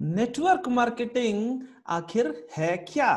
Network marketing आखिर है क्या?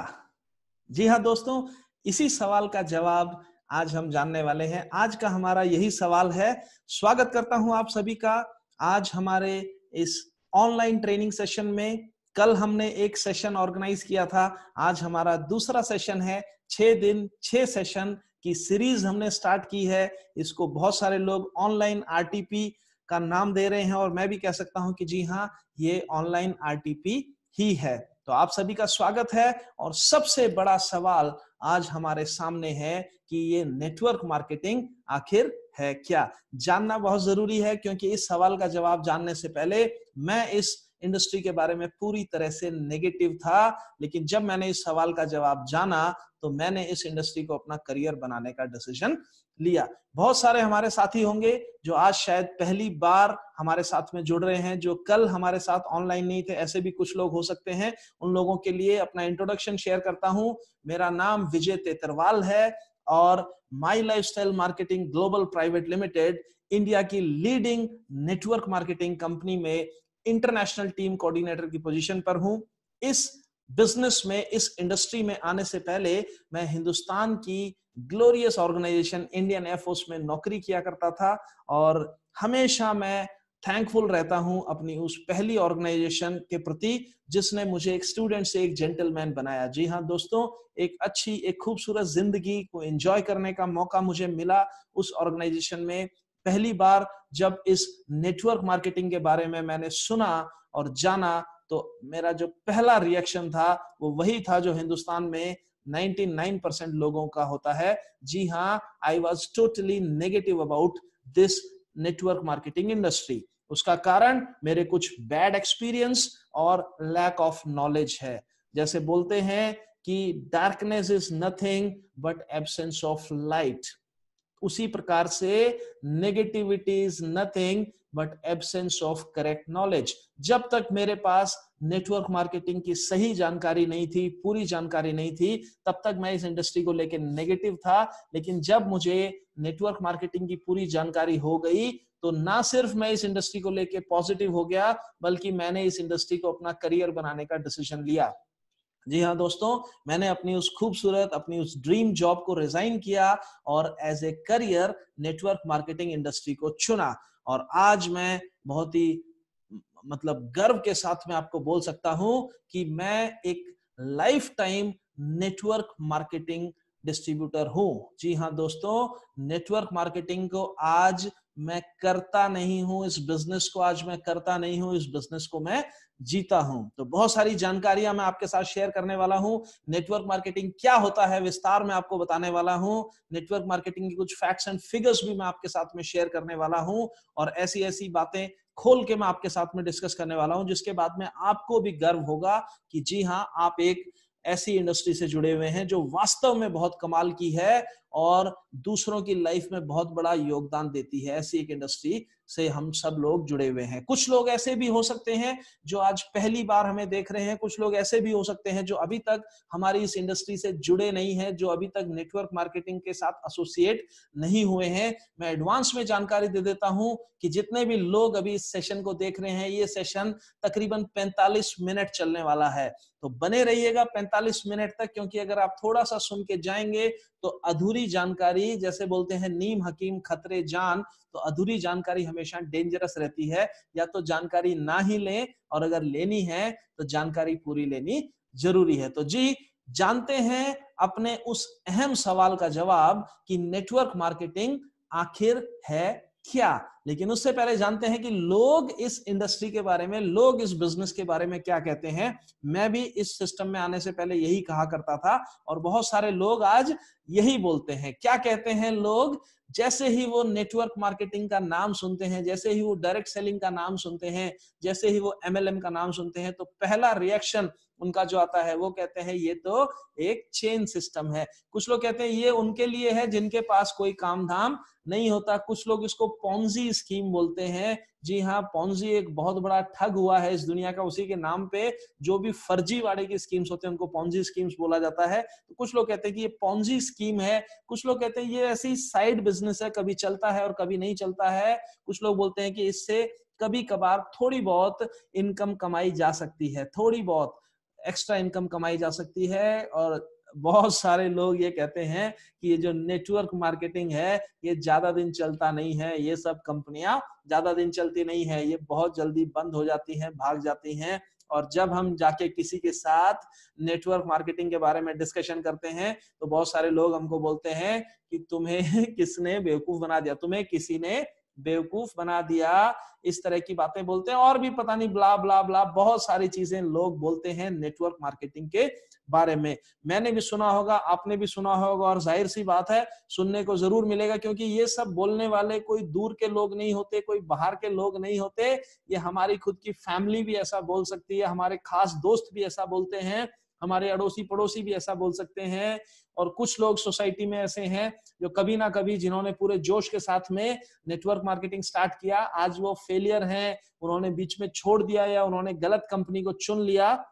जी हाँ दोस्तों, इसी सवाल का जवाब आज हम जानने वाले हैं। आज का हमारा यही सवाल है। स्वागत करता हूं आप सभी का आज हमारे इस ऑनलाइन ट्रेनिंग सेशन में। कल हमने एक सेशन ऑर्गेनाइज किया था, आज हमारा दूसरा सेशन है। 6 दिन 6 सेशन की सीरीज हमने स्टार्ट की है। इसको बहुत सारे लोग ऑनलाइन आरटीपी का नाम दे रहे हैं और मैं भी कह सकता हूं कि जी हाँ, ये ऑनलाइन आरटीपी ही है। तो आप सभी का स्वागत है। और सबसे बड़ा सवाल आज हमारे सामने है कि ये नेटवर्क मार्केटिंग आखिर है क्या? जानना बहुत जरूरी है, क्योंकि इस सवाल का जवाब जानने से पहले मैं इस इंडस्ट्री के बारे में पूरी तरह से नेगेटिव था, लेकिन जब मैंने इस सवाल का जवाब जाना तो मैंने इस इंडस्ट्री को अपना करियर बनाने का डिसीजन लिया। बहुत सारे हमारे साथी होंगे जो आज शायद पहली बार हमारे साथ में जुड़ रहे हैं, जो कल हमारे साथ ऑनलाइन नहीं थे, ऐसे भी कुछ लोग हो सकते हैं। उन लोगों के लिए अपना इंट्रोडक्शन शेयर करता हूं। मेरा नाम विजय तेतरवाल है और my lifestyle marketing global private limited, India की लीडिंग नेटवर्क मार्केटिंग कंपनी में इंटरनेशनल टीम कोऑर्डिनेटर की पोजीशन पर हूं। इस बिजनेस में, इस इंडस्ट्री में आने से पहले मैं हिंदुस्तान की ग्लोरियस ऑर्गेनाइजेशन इंडियन एयरफोर्स में नौकरी किया करता था और हमेशा मैं थैंकफुल रहता हूं अपनी उस पहली ऑर्गेनाइजेशन के प्रति जिसने मुझे एक स्टूडेंट से एक जेंटलमैन बनाया। जी हाँ दोस्तों, एक अच्छी, एक खूबसूरत जिंदगी को एंजॉय करने का मौका मुझे मिला उस ऑर्गेनाइजेशन में। पहली बार जब इस नेटवर्क मार्केटिंग के बारे में मैंने सुना और जाना, तो मेरा जो पहला रिएक्शन था वो वही था जो हिंदुस्तान में 99% लोगों का होता है। जी हाँ, I was totally negative about this network marketing industry. उसका कारण मेरे कुछ बैड एक्सपीरियंस और लैक ऑफ नॉलेज है। जैसे बोलते हैं कि darkness is nothing but absence of light, उसी प्रकार से negativity is nothing but absence of correct knowledge. जब तक मेरे पास नेटवर्क मार्केटिंग की सही जानकारी नहीं थी, पूरी जानकारी नहीं थी, तब तक मैं इस इंडस्ट्री को लेकर नेगेटिव था। लेकिन जब मुझे नेटवर्क मार्केटिंग की पूरी जानकारी हो गई तो ना सिर्फ मैं इस इंडस्ट्री को लेकर पॉजिटिव हो गया, बल्कि मैंने इस इंडस्ट्री को अपना करियर बनाने का डिसीजन लिया। जी हाँ दोस्तों, मैंने अपनी उस खूबसूरत, अपनी उस ड्रीम जॉब को रिजाइन किया और as a career network marketing industry को चुना। और आज मैं बहुत ही मतलब गर्व के साथ में आपको बोल सकता हूं कि मैं एक life time network marketing distributor हूं। जी हाँ दोस्तों, नेटवर्क मार्केटिंग को आज मैं करता नहीं हूं, इस बिजनेस को आज मैं करता नहीं हूं, इस बिजनेस को मैं जीता हूं। तो बहुत सारी जानकारियां मैं आपके साथ शेयर करने वाला हूं। नेटवर्क मार्केटिंग क्या होता है विस्तार में आपको बताने वाला हूं। नेटवर्क मार्केटिंग की कुछ फैक्ट्स एंड फिगर्स भी मैं आपके साथ में शेयर करने वाला हूं और ऐसी ऐसी बातें खोल के मैं आपके साथ में डिस्कस करने वाला हूं, जिसके बाद में आपको भी गर्व होगा कि जी हां, आप एक ऐसी इंडस्ट्री से जुड़े हुए हैं जो वास्तव में बहुत कमाल की है और दूसरों की लाइफ में बहुत बड़ा योगदान देती है। ऐसी एक इंडस्ट्री से हम सब लोग जुड़े हुए हैं। कुछ लोग ऐसे भी हो सकते हैं जो आज पहली बार हमें देख रहे हैं, कुछ लोग ऐसे भी हो सकते हैं जो अभी तक हमारी इस इंडस्ट्री से जुड़े नहीं हैं, जो अभी तक नेटवर्क मार्केटिंग के साथ एसोसिएट नहीं हुए हैं। मैं एडवांस में जानकारी दे देता हूं कि जितने भी लोग अभी इस सेशन को देख रहे हैं, ये सेशन तकरीबन 45 मिनट चलने वाला है। तो बने रहिएगा 45 मिनट तक, क्योंकि अगर आप थोड़ा सा सुन के जाएंगे तो अधूरी जानकारी, जैसे बोलते हैं नीम हकीम खतरे जान, तो अधूरी जानकारी हमेशा डेंजरस रहती है। या तो जानकारी ना ही लें, और अगर लेनी है तो जानकारी पूरी लेनी जरूरी है। तो जी, जानते हैं अपने उस अहम सवाल का जवाब कि नेटवर्क मार्केटिंग आखिर है क्या। लेकिन उससे पहले जानते हैं कि लोग इस इंडस्ट्री के बारे में, लोग इस बिजनेस के बारे में क्या कहते हैं। मैं भी इस सिस्टम में आने से पहले यही कहा करता था और बहुत सारे लोग आज यही बोलते हैं। क्या कहते हैं लोग? जैसे ही वो नेटवर्क मार्केटिंग का नाम सुनते हैं, जैसे ही वो डायरेक्ट सेलिंग का नाम सुनते हैं, जैसे ही वो एमएलएम का नाम सुनते हैं, तो पहला रिएक्शन उनका जो आता है वो कहते हैं ये तो एक चेन सिस्टम है। कुछ लोग कहते हैं ये उनके लिए है जिनके पास कोई काम धाम नहीं होता। कुछ लोग इसको पोंजी स्कीम बोलते हैं। जी हाँ, पोंजी एक बहुत बड़ा ठग हुआ है इस दुनिया का। उसी के नाम पे जो भी फर्जी वाड़े की स्कीम्स होते हैं उनको पोंजी स्कीम्स बोला जाता है। तो कुछ लोग कहते हैं कि ये पोंजी स्कीम है, कुछ लोग कहते हैं ये ऐसी साइड बिजनेस है, कभी चलता है और कभी नहीं चलता है। कुछ लोग बोलते हैं कि इससे कभी कभार थोड़ी बहुत इनकम कमाई जा सकती है, थोड़ी बहुत एक्स्ट्रा इनकम कमाई जा सकती है। और बहुत सारे लोग ये कहते हैं कि ये जो नेटवर्क मार्केटिंग है ये ज्यादा दिन चलता नहीं है, ये सब कंपनियां ज्यादा दिन चलती नहीं है, ये बहुत जल्दी बंद हो जाती हैं, भाग जाती हैं। और जब हम जाके किसी के साथ नेटवर्क मार्केटिंग के बारे में डिस्कशन करते हैं तो बहुत सारे लोग हमको बोलते हैं कि तुम्हें किसने बेवकूफ बना दिया, तुम्हें किसी ने बेवकूफ बना दिया, इस तरह की बातें बोलते हैं। और भी पता नहीं ब्ला ब्ला ब्ला बहुत सारी चीजें लोग बोलते हैं नेटवर्क मार्केटिंग के बारे में। मैंने भी सुना होगा, आपने भी सुना होगा, और जाहिर सी बात है सुनने को जरूर मिलेगा, क्योंकि ये सब बोलने वाले कोई दूर के लोग नहीं होते, कोई बाहर के लोग नहीं होते। ये हमारी खुद की फैमिली भी ऐसा बोल सकती है, हमारे खास दोस्त भी ऐसा बोलते हैं, हमारे अड़ोसी पड़ोसी भी ऐसा बोल सकते हैं। और कुछ लोग सोसाइटी में ऐसे हैं जो कभी ना कभी, जिन्होंने पूरे जोश के साथ में नेटवर्क मार्केटिंग स्टार्ट किया, आज वो फेलियर हैं, उन्होंने बीच में छोड़ दिया या उन्होंने गलत कंपनी को चुन लिया।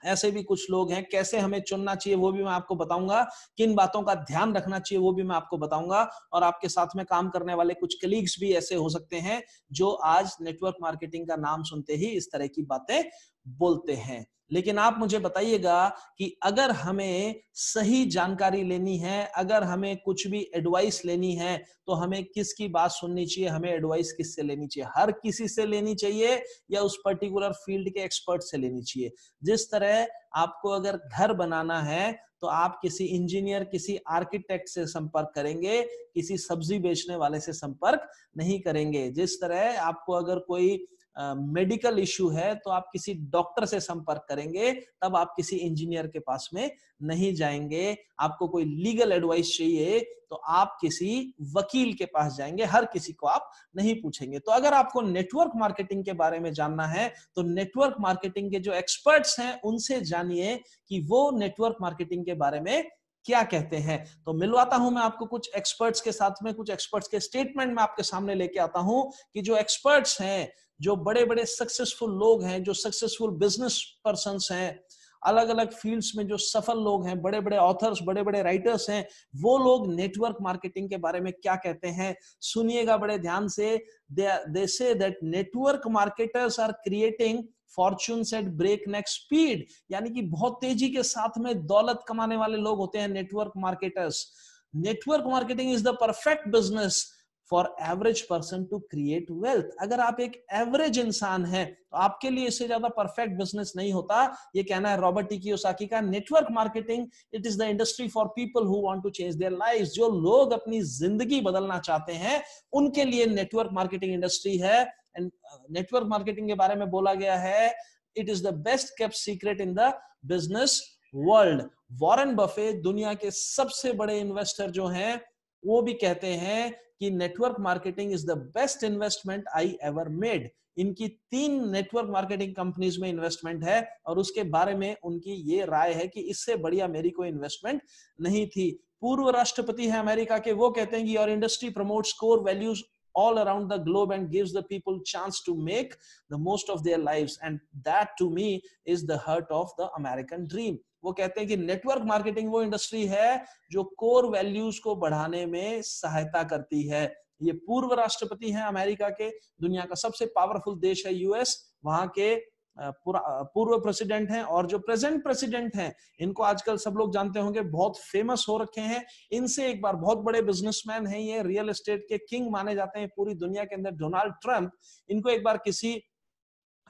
ऐसे भी कुछ लोग हैं। कैसे हमें चुनना चाहिए वो भी मैं आपको बताऊंगा, किन बातों का ध्यान रखना चाहिए वो भी मैं आपको बताऊंगा। और आपके साथ में काम करने वाले कुछ कलीग्स भी ऐसे हो सकते हैं जो आज नेटवर्क मार्केटिंग का नाम सुनते ही इस तरह की बातें बोलते हैं। लेकिन आप मुझे बताइएगा कि अगर हमें सही जानकारी लेनी है, अगर हमें कुछ भी एडवाइस लेनी है, तो हमें किसकी बात सुननी चाहिए, हमें एडवाइस किससे लेनी चाहिए? हर किसी से लेनी चाहिए या उस पर्टिकुलर फील्ड के एक्सपर्ट से लेनी चाहिए? जिस तरह आपको अगर घर बनाना है तो आप किसी इंजीनियर, किसी आर्किटेक्ट से संपर्क करेंगे, किसी सब्जी बेचने वाले से संपर्क नहीं करेंगे। जिस तरह आपको अगर कोई मेडिकल इश्यू है तो आप किसी डॉक्टर से संपर्क करेंगे, तब आप किसी इंजीनियर के पास में नहीं जाएंगे। आपको कोई लीगल एडवाइस चाहिए तो आप किसी वकील के पास जाएंगे, हर किसी को आप नहीं पूछेंगे। तो अगर आपको नेटवर्क मार्केटिंग के बारे में जानना है तो नेटवर्क मार्केटिंग के जो एक्सपर्ट्स हैं उनसे जानिए कि वो नेटवर्क मार्केटिंग के बारे में क्या कहते हैं। तो मिलवाता हूं मैं आपको कुछ एक्सपर्ट्स के साथ में, कुछ एक्सपर्ट्स के स्टेटमेंट मैं आपके सामने लेके आता हूं कि जो एक्सपर्ट्स हैं, जो बड़े बड़े सक्सेसफुल लोग हैं, जो सक्सेसफुल बिजनेस पर्संस हैं, अलग अलग फील्ड्स में जो सफल लोग हैं, बड़े बड़े ऑथर्स, बड़े बड़े राइटर्स हैं, वो लोग नेटवर्क मार्केटिंग के बारे में क्या कहते हैं सुनिएगा बड़े ध्यान से। They say that network marketers are creating fortunes at break neck speed, यानी कि बहुत तेजी के साथ में दौलत कमाने वाले लोग होते हैं network marketers. Network marketing is the perfect business for average person to create wealth. अगर आप एक एवरेज इंसान हैं तो आपके लिए इससे ज्यादा परफेक्ट बिजनेस नहीं होता। ये कहना है रॉबर्ट टी कियोसाकी का। Network marketing it is the industry for people who want to change their lives. जो लोग अपनी जिंदगी बदलना चाहते हैं उनके लिए नेटवर्क मार्केटिंग इंडस्ट्री है। एंड नेटवर्क मार्केटिंग के बारे में बोला गया है, it is the best kept secret in the business world. Warren Buffett दुनिया के सबसे बड़े इन्वेस्टर जो हैं वो भी कहते हैं कि network marketing is the best investment I ever made. इनकी 3 नेटवर्क मार्केटिंग कंपनीज में इन्वेस्टमेंट है और उसके बारे में उनकी ये राय है कि इससे बढ़िया मेरी कोई इन्वेस्टमेंट नहीं थी। पूर्व राष्ट्रपति है अमेरिका के, वो कहते हैं कि your industry promotes core values all around the globe and gives the people chance to make the most of their lives, and that to me is the heart of the American dream। वो कहते हैं कि network marketing वो industry है जो core values को बढ़ाने में सहायता करती है। ये पूर्व राष्ट्रपति हैं अमेरिका के, दुनिया का सबसे पावरफुल देश है यूएस, वहां के पूर्व प्रेसिडेंट हैं। और जो प्रेजेंट प्रेसिडेंट हैं इनको आजकल सब लोग जानते होंगे, बहुत फेमस हो रखे हैं। इनसे एक बार, बहुत बड़े बिजनेसमैन हैं, ये रियल एस्टेट के किंग माने जाते हैं पूरी दुनिया के अंदर, डोनाल्ड ट्रंप। इनको एक बार किसी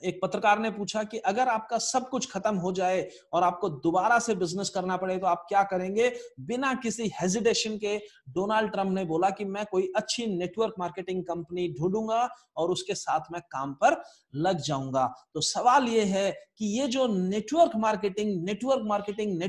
एक पत्रकार ने पूछा कि अगर आपका सब कुछ खत्म हो जाए और आपको दोबारा से बिजनेस करना पड़े तो आप क्या करेंगे? बिना किसी हेजिटेशन के डोनाल्ड ट्रंप ने बोला कि मैं कोई अच्छी नेटवर्क मार्केटिंग कंपनी ढूंढूंगा और उसके साथ मैं काम पर लग जाऊंगा। तो सवाल ये है कि ये जो नेटवर्क मार्केटिंग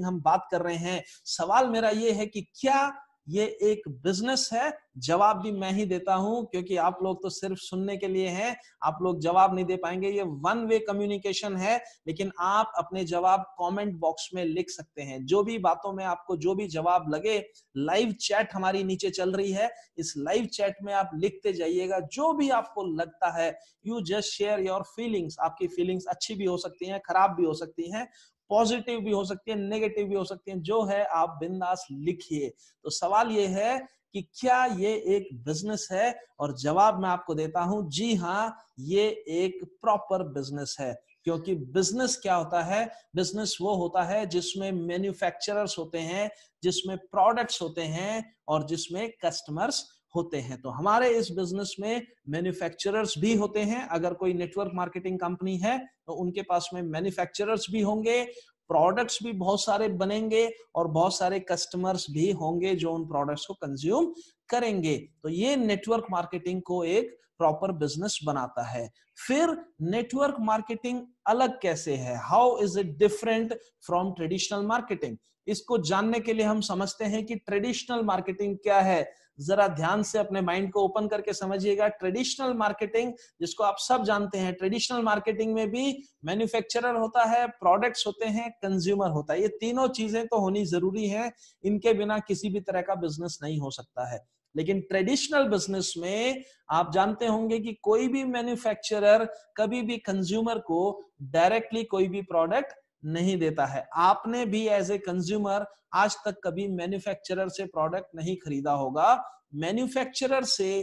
हम बात कर रहे हैं, सवाल मेरा ये है कि क्या ये एक बिजनेस है? जवाब भी मैं ही देता हूं, क्योंकि आप लोग तो सिर्फ सुनने के लिए हैं, आप लोग जवाब नहीं दे पाएंगे। ये वन वे कम्युनिकेशन है, लेकिन आप अपने जवाब कमेंट बॉक्स में लिख सकते हैं। जो भी बातों में आपको जो भी जवाब लगे, लाइव चैट हमारी नीचे चल रही है, इस लाइव चैट में आप लिखते जाइएगा जो भी आपको लगता है। You just share your feelings. आपकी फीलिंग्स अच्छी भी हो सकती हैं, खराब भी हो सकती हैं, पॉजिटिव भी हो सकती है, नेगेटिव भी हो सकती है, जो है आप बिंदास लिखिए। तो सवाल ये है कि क्या ये एक बिजनेस है, और जवाब मैं आपको देता हूं, जी हाँ, ये एक प्रॉपर बिजनेस है। क्योंकि बिजनेस क्या होता है? बिजनेस वो होता है जिसमें मैन्युफैक्चरर्स होते हैं, जिसमें प्रोडक्ट्स होते हैं और जिसमें कस्टमर्स होते हैं। तो हमारे इस बिजनेस में मैन्युफैक्चरर्स भी होते हैं। अगर कोई नेटवर्क मार्केटिंग कंपनी है तो उनके पास में मैन्युफैक्चरर्स भी होंगे, प्रोडक्ट्स भी बहुत सारे बनेंगे और बहुत सारे कस्टमर्स भी होंगे जो उन प्रोडक्ट्स को कंज्यूम करेंगे। तो ये नेटवर्क मार्केटिंग को एक प्रॉपर बिजनेस बनाता है। फिर नेटवर्क मार्केटिंग अलग कैसे है? How is it different from traditional marketing? इसको जानने के लिए हम समझते हैं कि ट्रेडिशनल मार्केटिंग क्या है। जरा ध्यान से अपने माइंड को ओपन करके समझिएगा। ट्रेडिशनल मार्केटिंग, जिसको आप सब जानते हैं, ट्रेडिशनल मार्केटिंग में भी मैन्युफैक्चरर होता है, प्रोडक्ट्स होते हैं, कंज्यूमर होता है। ये तीनों चीजें तो होनी जरूरी है, इनके बिना किसी भी तरह का बिजनेस नहीं हो सकता है। लेकिन ट्रेडिशनल बिजनेस में आप जानते होंगे कि कोई भी मैन्युफैक्चरर कभी भी कंज्यूमर को डायरेक्टली कोई भी प्रोडक्ट नहीं देता है। आपने भी एज ए कंज्यूमर आज तक कभी मैन्युफैक्चरर से प्रोडक्ट नहीं खरीदा होगा। मैन्युफैक्चरर से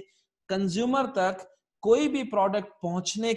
कंज्यूमर तक कोई भी प्रोडक्ट पहुंचाने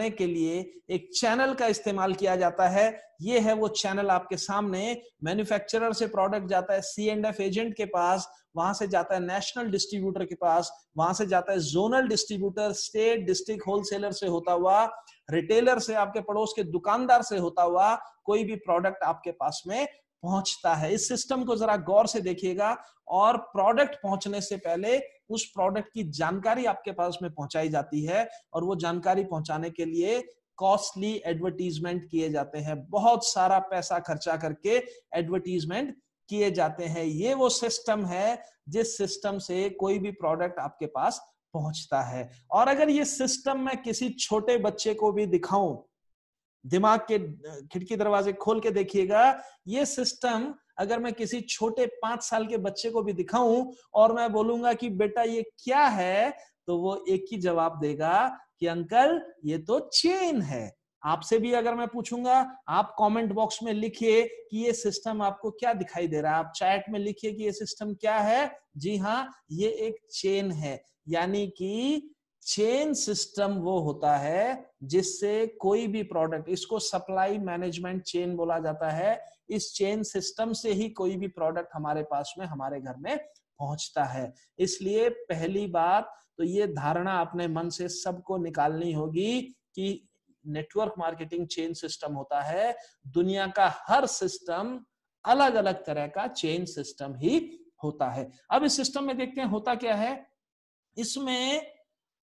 के लिए एक चैनल का इस्तेमाल किया जाता है। ये है वो चैनल आपके सामने। मैन्युफैक्चरर से प्रोडक्ट जाता है C&F एजेंट के पास, वहां से जाता है नेशनल डिस्ट्रीब्यूटर के पास, वहां से जाता है zonal distributor, state, district wholesaler से होता हुआ, रिटेलर से, आपके पड़ोस के दुकानदार से होता हुआ कोई भी प्रोडक्ट आपके पास में पहुंचता है। इस सिस्टम को जरा गौर से देखिएगा। और प्रोडक्ट पहुंचने से पहले उस प्रोडक्ट की जानकारी आपके पास में पहुंचाई जाती है, और वो जानकारी पहुंचाने के लिए कॉस्टली एडवर्टीजमेंट किए जाते हैं। बहुत सारा पैसा खर्चा करके एडवर्टीजमेंट किए जाते हैं। ये वो सिस्टम है जिस सिस्टम से कोई भी प्रोडक्ट आपके पास पहुंचता है। और अगर ये सिस्टम मैं किसी छोटे बच्चे को भी दिखाऊं, दिमाग के खिड़की दरवाजे खोल के देखिएगा, ये सिस्टम अगर मैं किसी छोटे 5 साल के बच्चे को भी दिखाऊं और मैं बोलूंगा कि बेटा ये क्या है, तो वो एक ही जवाब देगा कि अंकल ये तो चेन है। आपसे भी अगर मैं पूछूंगा, आप कमेंट बॉक्स में लिखिए कि ये सिस्टम आपको क्या दिखाई दे रहा है। आप चैट में लिखिए कि ये सिस्टम क्या है। जी हाँ, ये एक चेन है। यानी कि चेन सिस्टम वो होता है जिससे कोई भी प्रोडक्ट, इसको सप्लाई मैनेजमेंट चेन बोला जाता है। इस चेन सिस्टम से ही कोई भी प्रोडक्ट हमारे पास में, हमारे घर में पहुंचता है। इसलिए पहली बात तो ये धारणा अपने मन से सबको निकालनी होगी कि नेटवर्क मार्केटिंग चेन सिस्टम होता है। दुनिया का हर सिस्टम अलग अलग तरह का चेन सिस्टम ही होता है। अब इस सिस्टम में देखते हैं होता क्या है। इसमें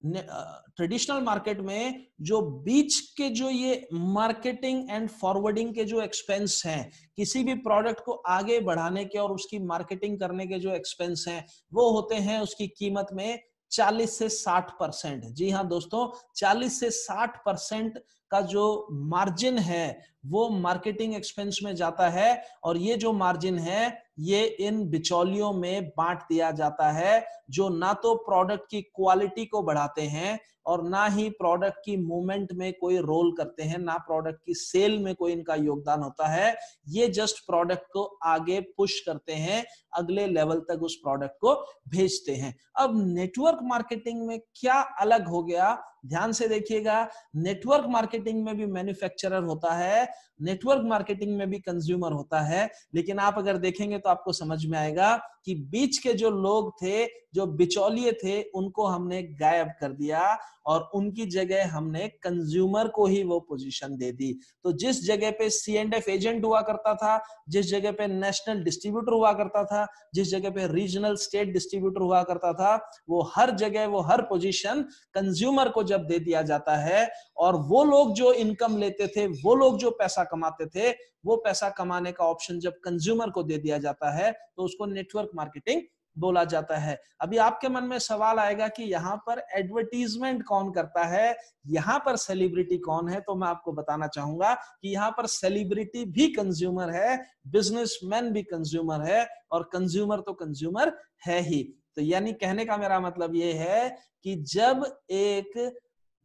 ट्रेडिशनल मार्केट में जो बीच के जो ये मार्केटिंग एंड फॉरवर्डिंग के जो एक्सपेंस हैं, किसी भी प्रोडक्ट को आगे बढ़ाने के और उसकी मार्केटिंग करने के जो एक्सपेंस हैं, वो होते हैं उसकी कीमत में 40 से 60%। जी हाँ दोस्तों, 40 से 60% का जो मार्जिन है वो मार्केटिंग एक्सपेंस में जाता है। और ये जो मार्जिन है ये इन बिचौलियों में बांट दिया जाता है, जो ना तो प्रोडक्ट की क्वालिटी को बढ़ाते हैं और ना ही प्रोडक्ट की मूवमेंट में कोई रोल करते हैं, ना प्रोडक्ट की सेल में कोई इनका योगदान होता है। ये जस्ट प्रोडक्ट को आगे पुश करते हैं, अगले लेवल तक उस प्रोडक्ट को भेजते हैं। अब नेटवर्क मार्केटिंग में क्या अलग हो गया, ध्यान से देखिएगा। नेटवर्क मार्केटिंग में भी मैन्युफैक्चरर होता है, नेटवर्क मार्केटिंग में भी कंज्यूमर होता है, लेकिन आप अगर देखेंगे तो आपको समझ में आएगा कि बीच के जो लोग थे, जो बिचौलिए थे, उनको हमने गायब कर दिया और उनकी जगह हमने कंज्यूमर को ही वो पोजीशन दे दी। तो जिस जगह पे C&F एजेंट हुआ करता था, जिस जगह पे नेशनल डिस्ट्रीब्यूटर हुआ करता था, जिस जगह पे रीजनल स्टेट डिस्ट्रीब्यूटर हुआ करता था, वो हर जगह, वो हर पोजीशन कंज्यूमर को जब दे दिया जाता है, और वो लोग जो इनकम लेते थे, वो लोग जो पैसा कमाते थे, वो पैसा कमाने का ऑप्शन जब कंज्यूमर को दे दिया जाता है, तो उसको नेटवर्क मार्केटिंग बोला जाता है। अभी आपके मन में सवाल आएगा कि यहाँ पर एडवर्टीजमेंट कौन करता है, यहाँ पर सेलिब्रिटी कौन है। तो मैं आपको बताना चाहूंगा कि यहाँ पर सेलिब्रिटी भी कंज्यूमर है, बिजनेसमैन भी कंज्यूमर है, और कंज्यूमर तो कंज्यूमर है ही। तो यानी कहने का मेरा मतलब ये है कि जब एक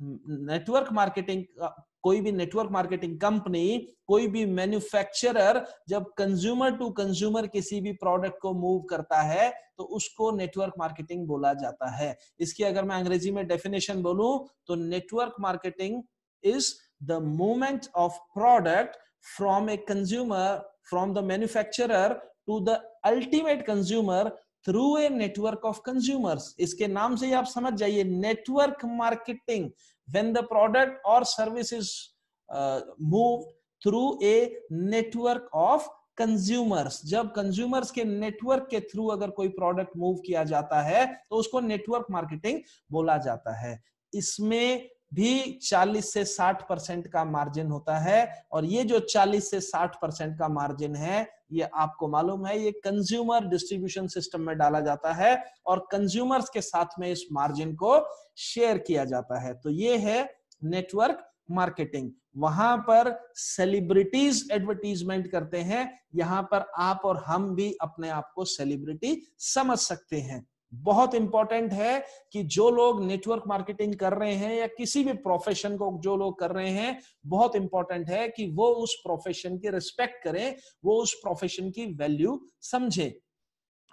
नेटवर्क मार्केटिंग कोई भी नेटवर्क मार्केटिंग कंपनी, कोई भी मैन्युफैक्चरर जब कंज्यूमर टू कंज्यूमर किसी भी प्रोडक्ट को मूव करता है तो उसको नेटवर्क मार्केटिंग बोला जाता है। इसकी अगर मैं अंग्रेजी में डेफिनेशन बोलूं तो network marketing is the movement of product from a consumer, from the manufacturer to the ultimate consumer through a network of consumers. इसके नाम से ही आप समझ जाइए, network marketing, when the product or service is moved through a network of consumers। जब consumers के network के थ्रू अगर कोई प्रोडक्ट मूव किया जाता है तो उसको नेटवर्क मार्केटिंग बोला जाता है। इसमें भी 40 से 60% का मार्जिन होता है, और ये जो 40 से 60% का मार्जिन है ये आपको मालूम है ये कंज्यूमर डिस्ट्रीब्यूशन सिस्टम में डाला जाता है और कंज्यूमर्स के साथ में इस मार्जिन को शेयर किया जाता है। तो ये है नेटवर्क मार्केटिंग। वहां पर सेलिब्रिटीज एडवर्टीजमेंट करते हैं, यहां पर आप और हम भी अपने आप को सेलिब्रिटी समझ सकते हैं। बहुत इंपॉर्टेंट है कि जो लोग नेटवर्क मार्केटिंग कर रहे हैं या किसी भी प्रोफेशन को जो लोग कर रहे हैं, बहुत इंपॉर्टेंट है कि वो उस प्रोफेशन की रिस्पेक्ट करें, वो उस प्रोफेशन की वैल्यू समझें।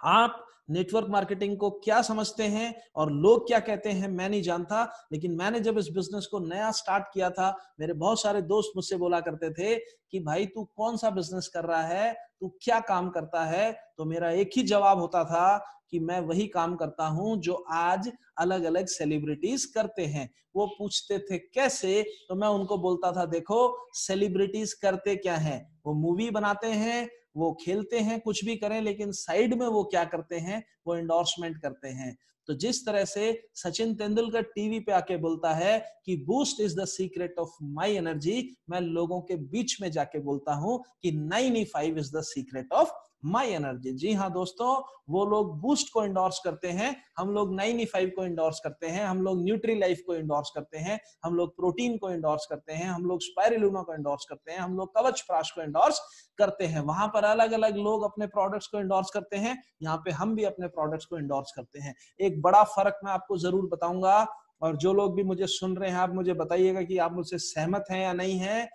आप नेटवर्क मार्केटिंग को क्या समझते हैं और लोग क्या कहते हैं मैं नहीं जानता, लेकिन मैंने जब इस बिजनेस को नया स्टार्ट किया था, मेरे बहुत सारे दोस्त मुझसे बोला करते थे कि भाई तू कौन सा बिजनेस कर रहा है, तू क्या काम करता है। तो मेरा एक ही जवाब होता था कि मैं वही काम करता हूं जो आज अलग अलग सेलिब्रिटीज करते हैं। वो पूछते थे कैसे, तो मैं उनको बोलता था देखो सेलिब्रिटीज करते क्या है, वो मूवी बनाते हैं, वो खेलते हैं, कुछ भी करें, लेकिन साइड में वो क्या करते हैं, वो एंडोर्समेंट करते हैं। तो जिस तरह से सचिन तेंदुलकर टीवी पे आके बोलता है कि boost is the secret of my energy, मैं लोगों के बीच में जाके बोलता हूं कि 95 is the secret of my energy. जी हाँ दोस्तों, वो लोग बूस्ट को एंडोर्स करते हैं, हम लोग 95 को एंडोर्स करते हैं, हम लोग न्यूट्री लाइफ को एंडोर्स करते हैं, हम लोग प्रोटीन को एंडोर्स करते हैं, हम लोग स्पाइरुलिना को एंडोर्स करते हैं, हम लोग कवच प्राश को एंडोर्स करते हैं। वहां पर अलग अलग लोग अपने प्रोडक्ट्स को एंडोर्स करते हैं, यहाँ पे हम भी अपने प्रोडक्ट्स को एंडोर्स करते हैं। एक बड़ा फर्क मैं आपको जरूर बताऊंगा, और जो लोग भी मुझे सुन रहे हैं आप मुझे बताइएगा कि आप मुझसे सहमत हैं या नहीं है।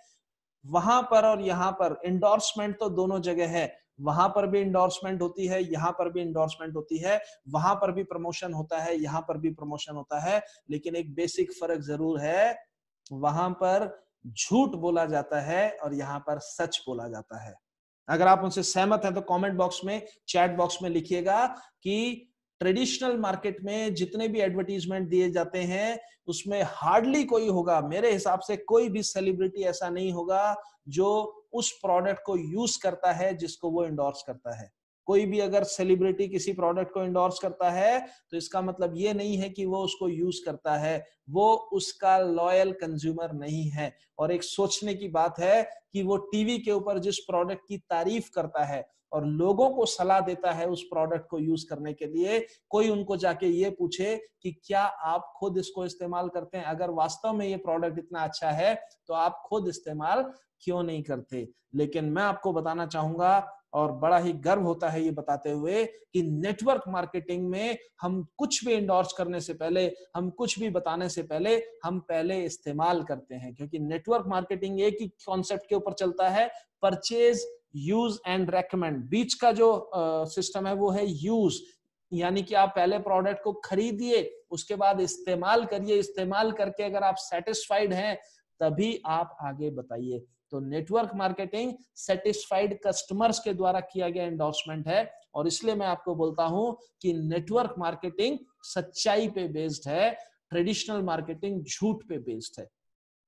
वहां पर और यहाँ पर एंडोर्समेंट तो दोनों जगह है, वहां पर भी एंडोर्समेंट होती है, यहाँ पर भी एंडोर्समेंट होती है, वहां पर भी प्रमोशन होता है, यहाँ पर भी प्रमोशन होता है, लेकिन एक बेसिक फर्क जरूर है, वहां पर झूठ बोला जाता है और यहाँ पर सच बोला जाता है। अगर आप उनसे सहमत हैं तो कमेंट बॉक्स में, चैट बॉक्स में लिखिएगा कि ट्रेडिशनल मार्केट में जितने भी एडवर्टीजमेंट दिए जाते हैं उसमें हार्डली कोई होगा, मेरे हिसाब से कोई भी सेलिब्रिटी ऐसा नहीं होगा जो उस प्रोडक्ट को यूज करता है जिसको वो एंडोर्स करता है। कोई भी अगर सेलिब्रिटी किसी प्रोडक्ट को एंडोर्स करता है तो इसका मतलब ये नहीं है कि वो उसको यूज करता है, वो उसका लॉयल कंज्यूमर नहीं है। और एक सोचने की बात है कि वो टीवी के ऊपर जिस प्रोडक्ट की तारीफ करता है और लोगों को सलाह देता है उस प्रोडक्ट को यूज करने के लिए, कोई उनको जाके ये पूछे कि क्या आप खुद इसको इस्तेमाल करते हैं, अगर वास्तव में ये प्रोडक्ट इतना अच्छा है तो आप खुद इस्तेमाल क्यों नहीं करते। लेकिन मैं आपको बताना चाहूंगा, और बड़ा ही गर्व होता है ये बताते हुए, कि नेटवर्क मार्केटिंग में हम कुछ भी एंडोर्स करने से पहले, हम कुछ भी बताने से पहले, हम पहले इस्तेमाल करते हैं। क्योंकि नेटवर्क मार्केटिंग एक ही कॉन्सेप्ट के ऊपर चलता है, परचेज, यूज एंड रेकमेंड। बीच का जो सिस्टम है वो है यूज, यानी कि आप पहले प्रोडक्ट को खरीदिए, उसके बाद इस्तेमाल करिए, इस्तेमाल करके अगर आप सेटिस्फाइड हैं तभी आप आगे बताइए। तो नेटवर्क मार्केटिंग सेटिस्फाइड कस्टमर्स के द्वारा किया गया एंडोर्समेंट है, और इसलिए मैं आपको बोलता हूं कि नेटवर्क मार्केटिंग सच्चाई पे बेस्ड है, ट्रेडिशनल मार्केटिंग झूठ पे बेस्ड है।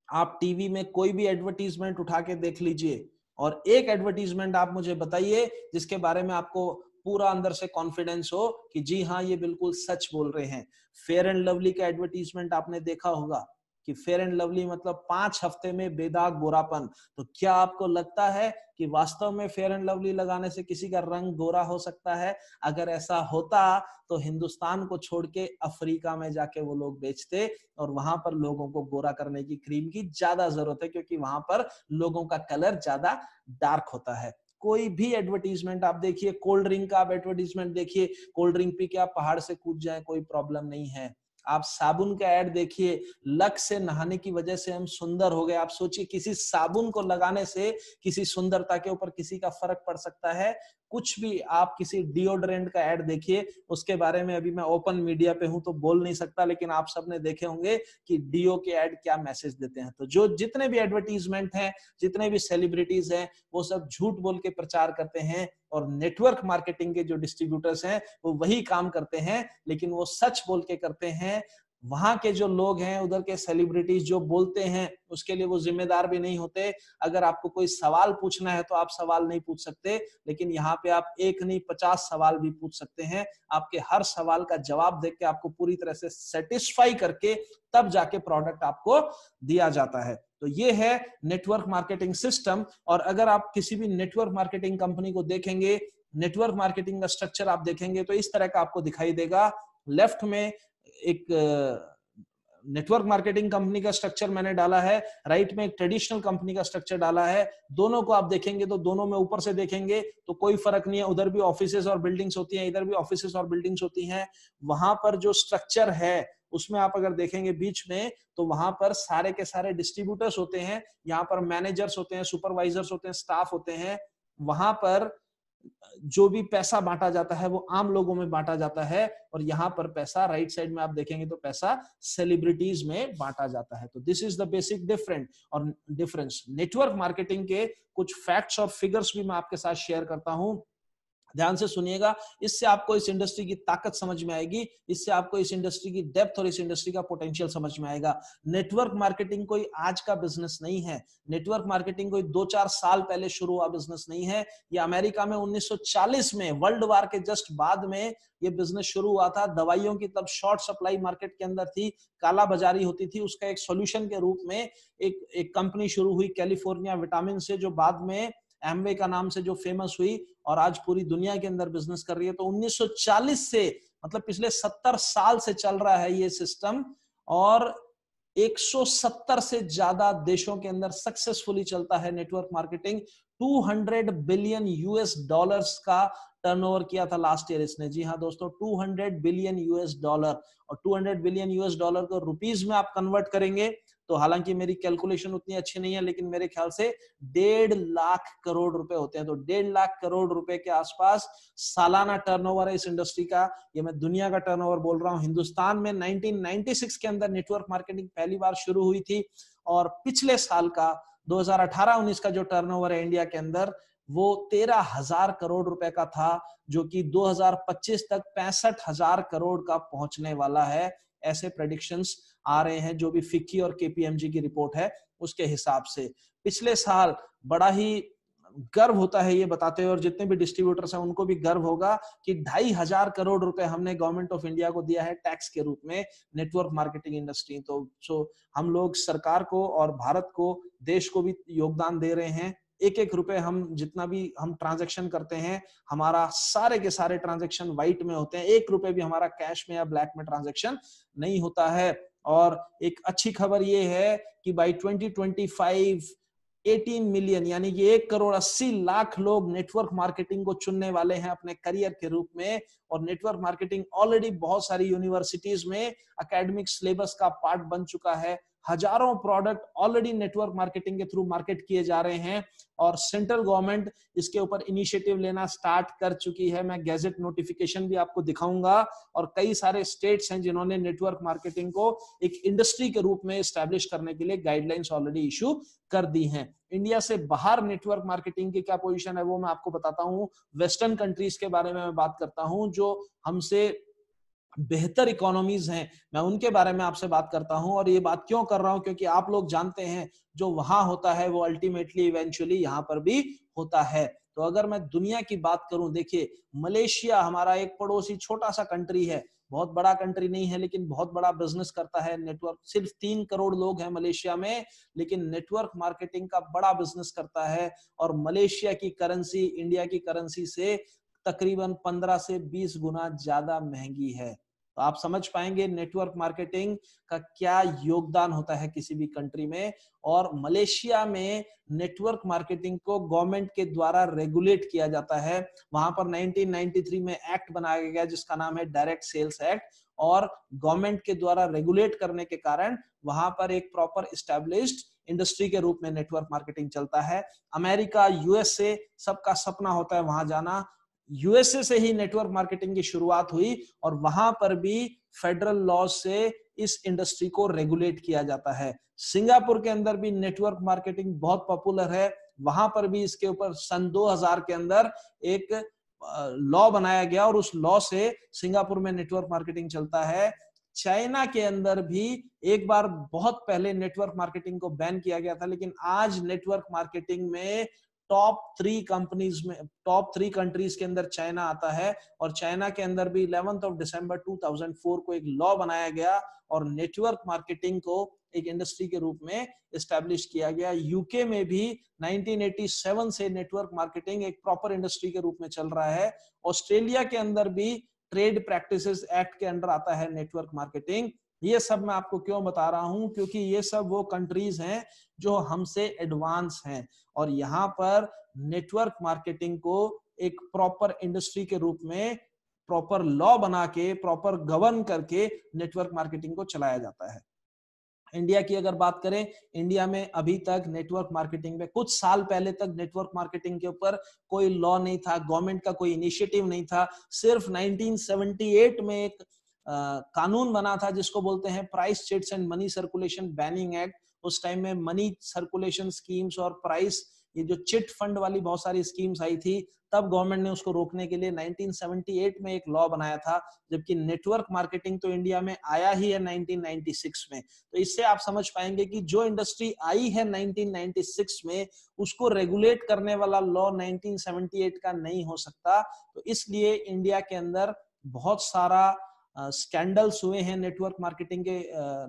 आप टीवी में कोई भी एडवर्टीजमेंट उठा के देख लीजिए और एक एडवर्टीजमेंट आप मुझे बताइए जिसके बारे में आपको पूरा अंदर से कॉन्फिडेंस हो कि जी हाँ ये बिल्कुल सच बोल रहे हैं। फेयर एंड लवली का एडवर्टीजमेंट आपने देखा होगा कि फेयर एंड लवली मतलब 5 हफ्ते में बेदाग गोरापन। तो क्या आपको लगता है कि वास्तव में फेयर एंड लवली लगाने से किसी का रंग गोरा हो सकता है? अगर ऐसा होता तो हिंदुस्तान को छोड़ के अफ्रीका में जाके वो लोग बेचते, और वहां पर लोगों को गोरा करने की क्रीम की ज्यादा जरूरत है, क्योंकि वहां पर लोगों का कलर ज्यादा डार्क होता है। कोई भी एडवर्टीजमेंट आप देखिए, कोल्ड ड्रिंक का आप एडवर्टीजमेंट देखिए, कोल्ड ड्रिंक पी के आप पहाड़ से कूद जाए कोई प्रॉब्लम नहीं है। आप साबुन का ऐड देखिए, लक्स से नहाने की वजह से हम सुंदर हो गए। आप सोचिए किसी साबुन को लगाने से किसी सुंदरता के ऊपर किसी का फर्क पड़ सकता है। कुछ भी, आप किसी डिओड्रेंट का ऐड देखिए, उसके बारे में अभी मैं ओपन मीडिया पे हूं तो बोल नहीं सकता, लेकिन आप सबने देखे होंगे कि डीओ के ऐड क्या मैसेज देते हैं। तो जो जितने भी एडवर्टीजमेंट हैं, जितने भी सेलिब्रिटीज हैं, वो सब झूठ बोल के प्रचार करते हैं, और नेटवर्क मार्केटिंग के जो डिस्ट्रीब्यूटर्स हैं वो वही काम करते हैं, लेकिन वो सच बोल के करते हैं। वहां के जो लोग हैं, उधर के सेलिब्रिटीज जो बोलते हैं, उसके लिए वो जिम्मेदार भी नहीं होते। अगर आपको कोई सवाल पूछना है तो आप सवाल नहीं पूछ सकते, लेकिन यहाँ पे आप एक नहीं 50 सवाल भी पूछ सकते हैं। आपके हर सवाल का जवाब देख के आपको पूरी तरह से सेटिस्फाई करके तब जाके प्रोडक्ट आपको दिया जाता है। तो ये है नेटवर्क मार्केटिंग सिस्टम। और अगर आप किसी भी नेटवर्क मार्केटिंग कंपनी को देखेंगे, नेटवर्क मार्केटिंग का स्ट्रक्चर आप देखेंगे तो इस तरह का आपको दिखाई देगा। लेफ्ट में एक नेटवर्क मार्केटिंग कंपनी का स्ट्रक्चर मैंने डाला है, राइट में एक ट्रेडिशनल कंपनी का स्ट्रक्चर डाला है। दोनों को आप देखेंगे तो दोनों में ऊपर से देखेंगे तो कोई फर्क नहीं है, उधर भी ऑफिसेज और बिल्डिंग्स होती हैं, इधर भी ऑफिसेज और बिल्डिंग्स होती हैं। वहां पर जो स्ट्रक्चर है उसमें आप अगर देखेंगे बीच में, तो वहां पर सारे के सारे डिस्ट्रीब्यूटर्स होते हैं, यहाँ पर मैनेजर्स होते हैं, सुपरवाइजर्स होते हैं, स्टाफ होते हैं। वहां पर जो भी पैसा बांटा जाता है वो आम लोगों में बांटा जाता है, और यहाँ पर पैसा राइट साइड में आप देखेंगे तो पैसा सेलिब्रिटीज में बांटा जाता है। तो this is the basic difference. Network marketing के कुछ फैक्ट्स और फिगर्स भी मैं आपके साथ शेयर करता हूं, ध्यान से सुनिएगा। इससे आपको इस इंडस्ट्री की ताकत समझ में आएगी, इससे आपको इस इंडस्ट्री की डेप्थ और इस इंडस्ट्री का पोटेंशियल समझ में आएगा। नेटवर्क मार्केटिंग कोई आज का बिजनेस नहीं है, नेटवर्क मार्केटिंग कोई 2-4 साल पहले शुरू हुआ बिजनेस नहीं है। ये अमेरिका में 1940 में वर्ल्ड वार के जस्ट बाद में ये बिजनेस शुरू हुआ था। दवाइयों की तब शॉर्ट सप्लाई मार्केट के अंदर थी, काला बाजारी होती थी, उसका एक सॉल्यूशन के रूप में एक कंपनी शुरू हुई कैलिफोर्निया विटामिन से, जो बाद में एम्वे का नाम से जो फेमस हुई और आज पूरी दुनिया के अंदर बिजनेस कर रही है। तो 1940 से, मतलब पिछले 70 साल से चल रहा है ये सिस्टम, और 170 से ज्यादा देशों के अंदर सक्सेसफुली चलता है network marketing. 200 billion US dollars का टर्नओवर किया था लास्ट ईयर इसने। जी हाँ दोस्तों, 200 बिलियन यूएस डॉलर। और 200 बिलियन यूएस डॉलर को रुपीज में आप कन्वर्ट करेंगे तो, हालांकि मेरी कैलकुलेशन उतनी अच्छी नहीं है, लेकिन मेरे ख्याल से 1.5 लाख करोड़ रुपए होते हैं। तो 1.5 लाख करोड़ रुपए के आसपास सालाना टर्नओवर है इस इंडस्ट्री का। ये मैं दुनिया का टर्नओवर बोल रहा हूँ। हिंदुस्तान में 1996 के अंदर नेटवर्क मार्केटिंग पहली बार शुरू हुई थी, और पिछले साल का 2018-19 का जो टर्नओवर है इंडिया के अंदर, वो 13,000 करोड़ रुपए का था, जो कि 2025 तक 65,000 करोड़ का पहुंचने वाला है। ऐसे प्रेडिक्शंस आ रहे हैं, जो भी फिक्की और केपीएमजी की रिपोर्ट है उसके हिसाब से। पिछले साल बड़ा ही गर्व होता है ये बताते हुए, और जितने भी डिस्ट्रीब्यूटर्स हैं उनको भी गर्व होगा कि 2,500 करोड़ रुपए हमने गवर्नमेंट ऑफ इंडिया को दिया है टैक्स के रूप में नेटवर्क मार्केटिंग इंडस्ट्री। तो हम लोग सरकार को और भारत को, देश को भी योगदान दे रहे हैं। एक एक रुपए हम जितना भी हम ट्रांजैक्शन करते हैं, हमारा सारे के सारे ट्रांजैक्शन व्हाइट में होते हैं, 1 रुपए भी हमारा कैश में या ब्लैक में ट्रांजैक्शन नहीं होता है। और एक अच्छी खबर ये है कि बाई 2025 18 मिलियन, यानी कि 1,80,00,000 लोग नेटवर्क मार्केटिंग को चुनने वाले हैं अपने करियर के रूप में। और नेटवर्क मार्केटिंग ऑलरेडी बहुत सारी यूनिवर्सिटीज में एकेडमिक सिलेबस का पार्ट बन चुका है। हजारों प्रोडक्ट ऑलरेडी नेटवर्क मार्केटिंग के थ्रू मार्केट किए जा रहे हैं, और सेंट्रल गवर्नमेंट इसके ऊपर इनिशिएटिव लेना स्टार्ट कर चुकी है। मैं गैजेट नोटिफिकेशन भी आपको दिखाऊंगा, और कई सारे स्टेट्स हैं जिन्होंने नेटवर्क मार्केटिंग को एक इंडस्ट्री के रूप में एस्टैब्लिश करने के लिए गाइडलाइंस ऑलरेडी इशू कर दी हैं। इंडिया से बाहर नेटवर्क मार्केटिंग की क्या पोजीशन है वो मैं आपको बताता हूं। वेस्टर्न कंट्रीज के बारे में मैं बात करता हूं, जो हमसे बेहतर इकोनॉमीज हैं, मैं उनके बारे में आपसे बात करता हूं। और ये बात क्यों कर रहा हूं, क्योंकि आप लोग जानते हैं जो वहां होता है वो अल्टीमेटली इवेंचुअली यहां पर भी होता है। तो अगर मैं दुनिया की बात करूं, देखिए मलेशिया हमारा एक पड़ोसी छोटा सा कंट्री है, बहुत बड़ा कंट्री नहीं है, लेकिन बहुत बड़ा बिजनेस करता है नेटवर्क। सिर्फ 3 करोड़ लोग हैं मलेशिया में, लेकिन नेटवर्क मार्केटिंग का बड़ा बिजनेस करता है। और मलेशिया की करेंसी इंडिया की करेंसी से तकरीबन 15 से 20 गुना ज्यादा महंगी है। तो आप समझ पाएंगे नेटवर्क मार्केटिंग का क्या योगदान होता है किसी भी कंट्री में। और मलेशिया में नेटवर्क मार्केटिंग को गवर्नमेंट के द्वारा रेगुलेट किया जाता है। वहां पर 1993 में एक्ट बनाया गया जिसका नाम है डायरेक्ट सेल्स एक्ट, और गवर्नमेंट के द्वारा रेगुलेट करने के कारण वहां पर एक प्रॉपर एस्टैब्लिश्ड इंडस्ट्री के रूप में नेटवर्क मार्केटिंग चलता है। अमेरिका, यूएसए, सबका सपना होता है वहां जाना। यूएसए से ही नेटवर्क मार्केटिंग की शुरुआत हुई और वहां पर भी फेडरल लॉ से इस इंडस्ट्री को रेगुलेट किया जाता है। सिंगापुर के अंदर भी नेटवर्क मार्केटिंग बहुत पॉपुलर है, वहां पर भी इसके ऊपर सन 2000 के अंदर एक लॉ बनाया गया और उस लॉ से सिंगापुर में नेटवर्क मार्केटिंग चलता है। चाइना के अंदर भी एक बार बहुत पहले नेटवर्क मार्केटिंग को बैन किया गया था, लेकिन आज नेटवर्क मार्केटिंग में टॉप थ्री कंट्रीज के अंदर चाइना आता है। और चाइना के अंदर भी 11 दिसंबर 2004 को एक लॉ बनाया गया और नेटवर्क मार्केटिंग को एक इंडस्ट्री के रूप में एस्टैब्लिश किया गया। यूके में भी 1987 से नेटवर्क मार्केटिंग एक प्रॉपर इंडस्ट्री के रूप में चल रहा है। ऑस्ट्रेलिया के अंदर भी ट्रेड प्रैक्टिसेस एक्ट के अंडर आता है नेटवर्क मार्केटिंग। ये सब मैं आपको क्यों बता रहा हूं, क्योंकि ये सब वो कंट्रीज हैं जो हमसे एडवांस हैं और यहाँ पर नेटवर्क मार्केटिंग को एक प्रॉपर इंडस्ट्री के रूप में प्रॉपर लॉ बना के, प्रॉपर गवर्न करके नेटवर्क मार्केटिंग को चलाया जाता है। इंडिया की अगर बात करें, इंडिया में अभी तक नेटवर्क मार्केटिंग में कुछ साल पहले तक नेटवर्क मार्केटिंग के ऊपर कोई लॉ नहीं था, गवर्नमेंट का कोई इनिशिएटिव नहीं था। सिर्फ 1978 में एक कानून बना था जिसको बोलते हैं price chits and money circulation banning act. उस टाइम में मनी सर्कुलेशन स्कीम्स और प्राइस, ये जो चिट फंड वाली बहुत सारी स्कीम्स आई थी, तब गवर्नमेंट ने उसको रोकने के लिए 1978 में एक लॉ बनाया था। जबकि नेटवर्क मार्केटिंग तो इंडिया में आया ही है 1996 में। तो इससे आप समझ पाएंगे कि जो इंडस्ट्री आई है 1996 में, उसको रेगुलेट करने वाला लॉ 1978 का नहीं हो सकता। तो इसलिए इंडिया के अंदर बहुत सारा स्कैंडल्स हुए हैं नेटवर्क मार्केटिंग के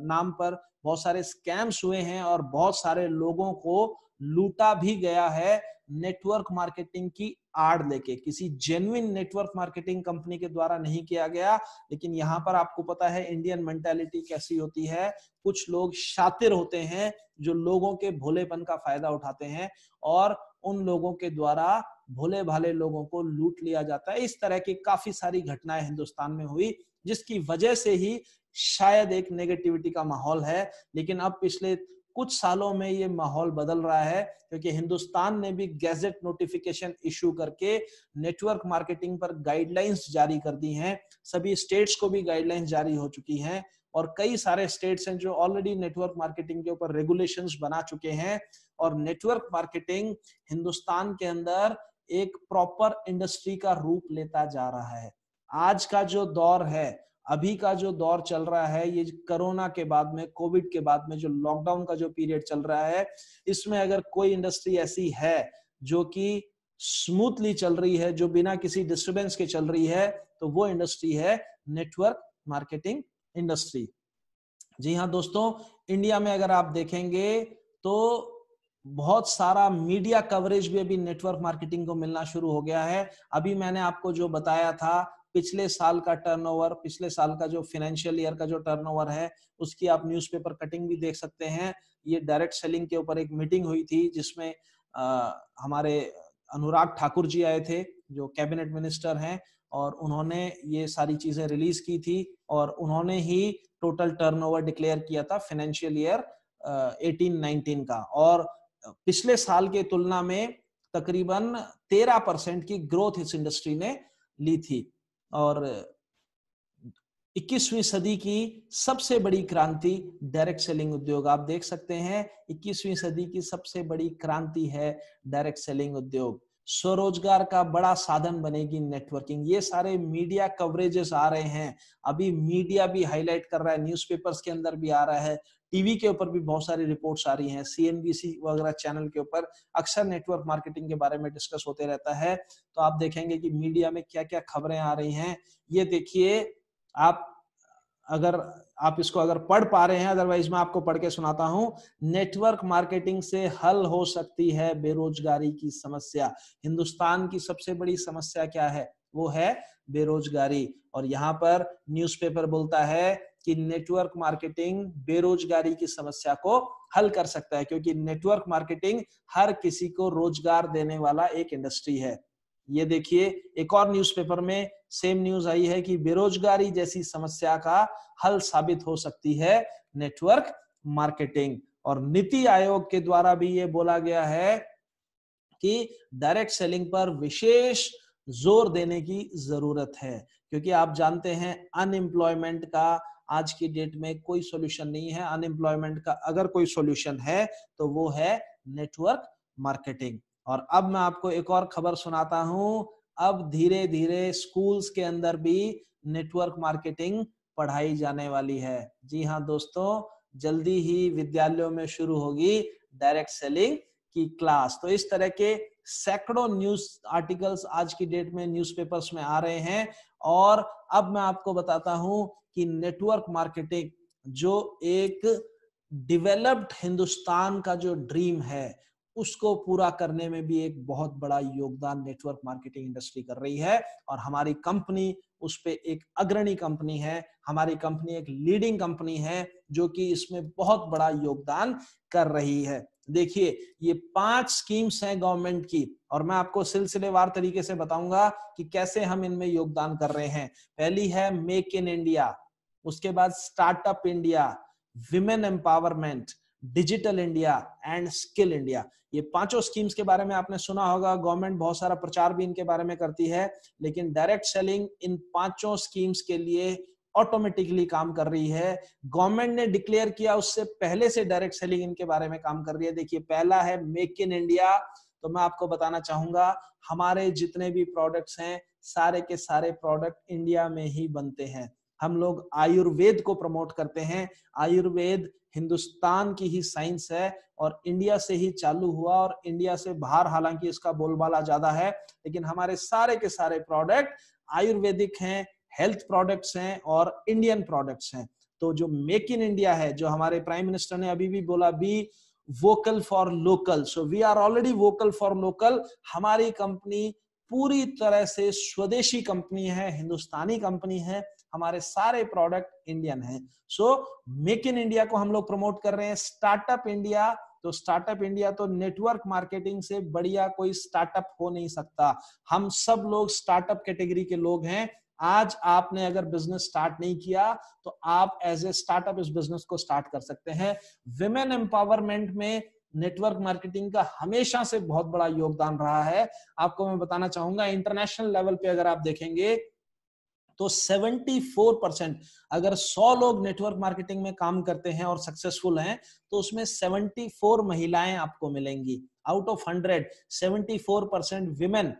नाम पर, बहुत सारे स्कैम्स हुए हैं और बहुत सारे लोगों को लूटा भी गया है नेटवर्क मार्केटिंग की आड़ लेके। किसी जेन्युइन नेटवर्क मार्केटिंग कंपनी के द्वारा नहीं किया गया। लेकिन यहाँ पर आपको पता है इंडियन मेंटालिटी कैसी होती है, कुछ लोग शातिर होते हैं जो लोगों के भोलेपन का फायदा उठाते हैं और उन लोगों के द्वारा भोले भाले लोगों को लूट लिया जाता है। इस तरह की काफी सारी घटनाएं हिंदुस्तान में हुई, जिसकी वजह से ही शायद एक नेगेटिविटी का माहौल है। लेकिन अब पिछले कुछ सालों में ये माहौल बदल रहा है, क्योंकि हिंदुस्तान ने भी गैजेट नोटिफिकेशन इशू करके नेटवर्क मार्केटिंग पर गाइडलाइंस जारी कर दी हैं। सभी स्टेट्स को भी गाइडलाइंस जारी हो चुकी हैं और कई सारे स्टेट्स हैं जो ऑलरेडी नेटवर्क मार्केटिंग के ऊपर रेगुलेशंस बना चुके हैं। और नेटवर्क मार्केटिंग हिंदुस्तान के अंदर एक प्रॉपर इंडस्ट्री का रूप लेता जा रहा है। आज का जो दौर है, अभी का जो दौर चल रहा है, ये कोरोना के बाद में, कोविड के बाद में जो लॉकडाउन का जो पीरियड चल रहा है, इसमें अगर कोई इंडस्ट्री ऐसी है जो कि स्मूथली चल रही है, जो बिना किसी डिस्टरबेंस के चल रही है, तो वो इंडस्ट्री है नेटवर्क मार्केटिंग इंडस्ट्री। जी हाँ दोस्तों, इंडिया में अगर आप देखेंगे तो बहुत सारा मीडिया कवरेज भी अभी नेटवर्क मार्केटिंग को मिलना शुरू हो गया है। अभी मैंने आपको जो बताया था, पिछले साल का टर्नओवर, पिछले साल का जो फाइनेंशियल ईयर का जो टर्नओवर है, उसकी आप न्यूज़पेपर कटिंग भी देख सकते हैं। ये डायरेक्ट सेलिंग के ऊपर एक मीटिंग हुई थी जिसमें हमारे अनुराग ठाकुर जी आए थे जो कैबिनेट मिनिस्टर हैं, और उन्होंने ये सारी चीजें रिलीज की थी और उन्होंने ही टोटल टर्नओवर डिक्लेयर किया था फाइनेंशियल ईयर 18-19 का। और पिछले साल के तुलना में तकरीबन 13% की ग्रोथ इस इंडस्ट्री ने ली थी। और 21वीं सदी की सबसे बड़ी क्रांति डायरेक्ट सेलिंग उद्योग, आप देख सकते हैं 21वीं सदी की सबसे बड़ी क्रांति है डायरेक्ट सेलिंग उद्योग। स्वरोजगार का बड़ा साधन बनेगी नेटवर्किंग। ये सारे मीडिया कवरेजेस आ रहे हैं, अभी मीडिया भी हाईलाइट कर रहा है, न्यूज़पेपर्स के अंदर भी आ रहा है, टीवी के ऊपर भी बहुत सारी रिपोर्ट्स आ रही हैं, सीएनबीसी वगैरह चैनल के ऊपर अक्सर नेटवर्क मार्केटिंग के बारे में डिस्कस होते रहता है। तो आप देखेंगे कि मीडिया में क्या क्या खबरें आ रही हैं। ये देखिए, आप अगर आप इसको अगर पढ़ पा रहे हैं, अदरवाइज मैं आपको पढ़ के सुनाता हूं। नेटवर्क मार्केटिंग से हल हो सकती है बेरोजगारी की समस्या। हिंदुस्तान की सबसे बड़ी समस्या क्या है? वो है बेरोजगारी। और यहाँ पर न्यूज़पेपर बोलता है कि नेटवर्क मार्केटिंग बेरोजगारी की समस्या को हल कर सकता है, क्योंकि नेटवर्क मार्केटिंग हर किसी को रोजगार देने वाला एक इंडस्ट्री है। ये देखिए एक और न्यूज़पेपर में सेम न्यूज आई है कि बेरोजगारी जैसी समस्या का हल साबित हो सकती है नेटवर्क मार्केटिंग। और नीति आयोग के द्वारा भी ये बोला गया है कि डायरेक्ट सेलिंग पर विशेष जोर देने की जरूरत है, क्योंकि आप जानते हैं अनएम्प्लॉयमेंट का आज की डेट में कोई सॉल्यूशन नहीं है। अनएम्प्लॉयमेंट का अगर कोई सॉल्यूशन है तो वो है नेटवर्क मार्केटिंग। और अब मैं आपको एक और खबर सुनाता हूं, अब धीरे धीरे स्कूल्स के अंदर भी नेटवर्क मार्केटिंग पढ़ाई जाने वाली है। जी हाँ दोस्तों, जल्दी ही विद्यालयों में शुरू होगी डायरेक्ट सेलिंग की क्लास। तो इस तरह के सैकड़ों न्यूज आर्टिकल्स आज की डेट में न्यूज़पेपर्स में आ रहे हैं। और अब मैं आपको बताता हूं कि नेटवर्क मार्केटिंग जो एक डेवलप्ड हिंदुस्तान का जो ड्रीम है उसको पूरा करने में भी एक बहुत बड़ा योगदान नेटवर्क मार्केटिंग इंडस्ट्री कर रही है। और हमारी कंपनी उस पे एक अग्रणी कंपनी है, हमारी कंपनी एक लीडिंग कंपनी है जो कि इसमें बहुत बड़ा योगदान कर रही है। देखिए ये 5 स्कीम्स हैं गवर्नमेंट की, और मैं आपको सिलसिलेवार तरीके से बताऊंगा कि कैसे हम इनमें योगदान कर रहे हैं। पहली है मेक इन इंडिया, उसके बाद startup India, women empowerment, digital India and skill India. ये पांचों स्कीम्स के बारे में आपने सुना होगा, गवर्नमेंट बहुत सारा प्रचार भी इनके बारे में करती है, लेकिन डायरेक्ट सेलिंग इन पांचों स्कीम्स के लिए ऑटोमेटिकली काम कर रही है। गवर्नमेंट ने डिक्लेयर किया उससे पहले से डायरेक्ट सेलिंग इनके बारे में काम कर रही है। देखिए पहला है मेक इन इंडिया। तो मैं आपको बताना चाहूंगा हमारे जितने भी प्रोडक्ट्स हैं सारे के सारे प्रोडक्ट इंडिया में ही बनते हैं। हम लोग आयुर्वेद को प्रमोट करते हैं। आयुर्वेद हिंदुस्तान की ही साइंस है और इंडिया से ही चालू हुआ, और इंडिया से बाहर हालांकि इसका बोलबाला ज्यादा है, लेकिन हमारे सारे के सारे प्रोडक्ट आयुर्वेदिक हैं, हेल्थ प्रोडक्ट्स हैं और इंडियन प्रोडक्ट्स हैं। तो जो मेक इन इंडिया है, जो हमारे प्राइम मिनिस्टर ने अभी भी बोला, be vocal for local, so we are already vocal for local. हमारी कंपनी पूरी तरह से स्वदेशी कंपनी है, हिंदुस्तानी कंपनी है, हमारे सारे प्रोडक्ट इंडियन हैं। सो मेक इन इंडिया को हम लोग प्रमोट कर रहे हैं। स्टार्टअप इंडिया, तो स्टार्टअप इंडिया तो नेटवर्क मार्केटिंग से बढ़िया कोई स्टार्टअप हो नहीं सकता। हम सब लोग स्टार्टअप कैटेगरी के लोग हैं। आज आपने अगर बिजनेस स्टार्ट नहीं किया तो आप एज ए स्टार्टअप इस बिजनेस को स्टार्ट कर सकते हैं। विमेन एम्पावरमेंट में नेटवर्क मार्केटिंग का हमेशा से बहुत बड़ा योगदान रहा है। आपको मैं बताना चाहूंगा इंटरनेशनल लेवल पे अगर आप देखेंगे तो 74%, अगर 100 लोग नेटवर्क मार्केटिंग में काम करते हैं और सक्सेसफुल हैं तो उसमें 74 महिलाएं आपको मिलेंगी। Out of 100 74% women.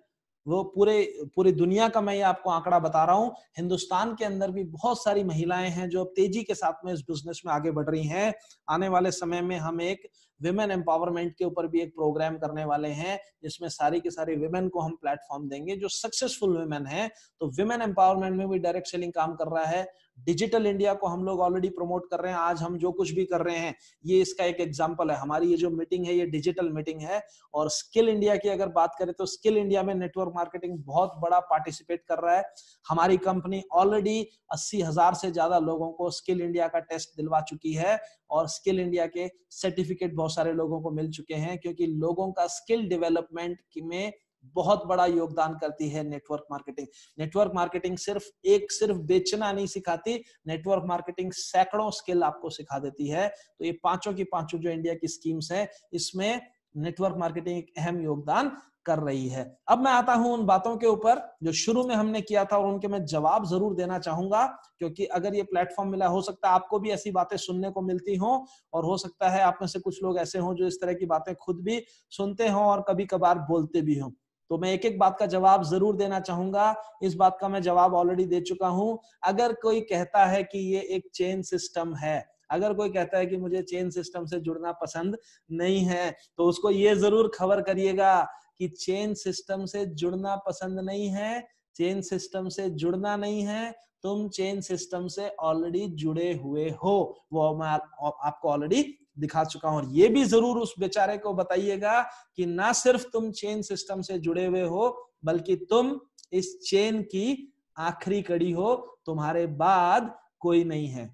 वो पूरी दुनिया का मैं ये आपको आंकड़ा बता रहा हूं। हिंदुस्तान के अंदर भी बहुत सारी महिलाएं हैं जो तेजी के साथ में इस बिजनेस में आगे बढ़ रही हैं। आने वाले समय में हम एक विमेन एम्पावरमेंट के ऊपर भी एक प्रोग्राम करने वाले हैं जिसमें सारी के सारी विमेन को हम प्लेटफॉर्म देंगे जो सक्सेसफुल विमेन है। तो विमेन एम्पावरमेंट में भी डायरेक्ट सेलिंग काम कर रहा है। डिजिटल इंडिया को हम लोग ऑलरेडी प्रमोट कर रहे हैं। आज हम जो कुछ भी कर रहे हैं ये इसका एक एग्जांपल है। हमारी ये जो मीटिंग है ये डिजिटल मीटिंग है। और स्किल इंडिया की अगर बात करें तो स्किल इंडिया में नेटवर्क मार्केटिंग बहुत बड़ा पार्टिसिपेट कर रहा है। हमारी कंपनी ऑलरेडी 80,000 से ज्यादा लोगों को स्किल इंडिया का टेस्ट दिलवा चुकी है और स्किल इंडिया के सर्टिफिकेट बहुत सारे लोगों को मिल चुके हैं, क्योंकि लोगों का स्किल डेवलपमेंट में बहुत बड़ा योगदान करती है नेटवर्क मार्केटिंग। नेटवर्क मार्केटिंग सिर्फ बेचना नहीं सिखाती, नेटवर्क मार्केटिंग सैकड़ों स्किल आपको सिखा देती है। तो ये पांचों की पांचों जो इंडिया की स्कीम्स है इसमें नेटवर्क मार्केटिंग एक अहम योगदान कर रही है। अब मैं आता हूं उन बातों के ऊपर जो शुरू में हमने किया था और उनके मैं जवाब जरूर देना चाहूंगा, क्योंकि अगर ये प्लेटफॉर्म मिला, हो सकता है आपको भी ऐसी बातें सुनने को मिलती हो और हो सकता है आप में से कुछ लोग ऐसे हों जो इस तरह की बातें खुद भी सुनते हो और कभी कभार बोलते भी हो। तो मैं एक एक बात का जवाब जरूर देना चाहूंगा। इस बात का मैं जवाब ऑलरेडी दे चुका हूं। अगर कोई कहता है कि ये एक चेन सिस्टम है, अगर कोई कहता है कि मुझे चेन सिस्टम से जुड़ना पसंद नहीं है, तो उसको ये जरूर खबर करिएगा कि चेन सिस्टम से जुड़ना पसंद नहीं है, चेन सिस्टम से जुड़ना नहीं है, तुम चेन सिस्टम से ऑलरेडी जुड़े हुए हो। वो मैं आपको ऑलरेडी दिखा चुका हूं। और ये भी जरूर उस बेचारे को बताइएगा कि ना सिर्फ तुम चेन सिस्टम से जुड़े हुए हो, बल्कि तुम इस चेन की आखिरी कड़ी हो, तुम्हारे बाद कोई नहीं है।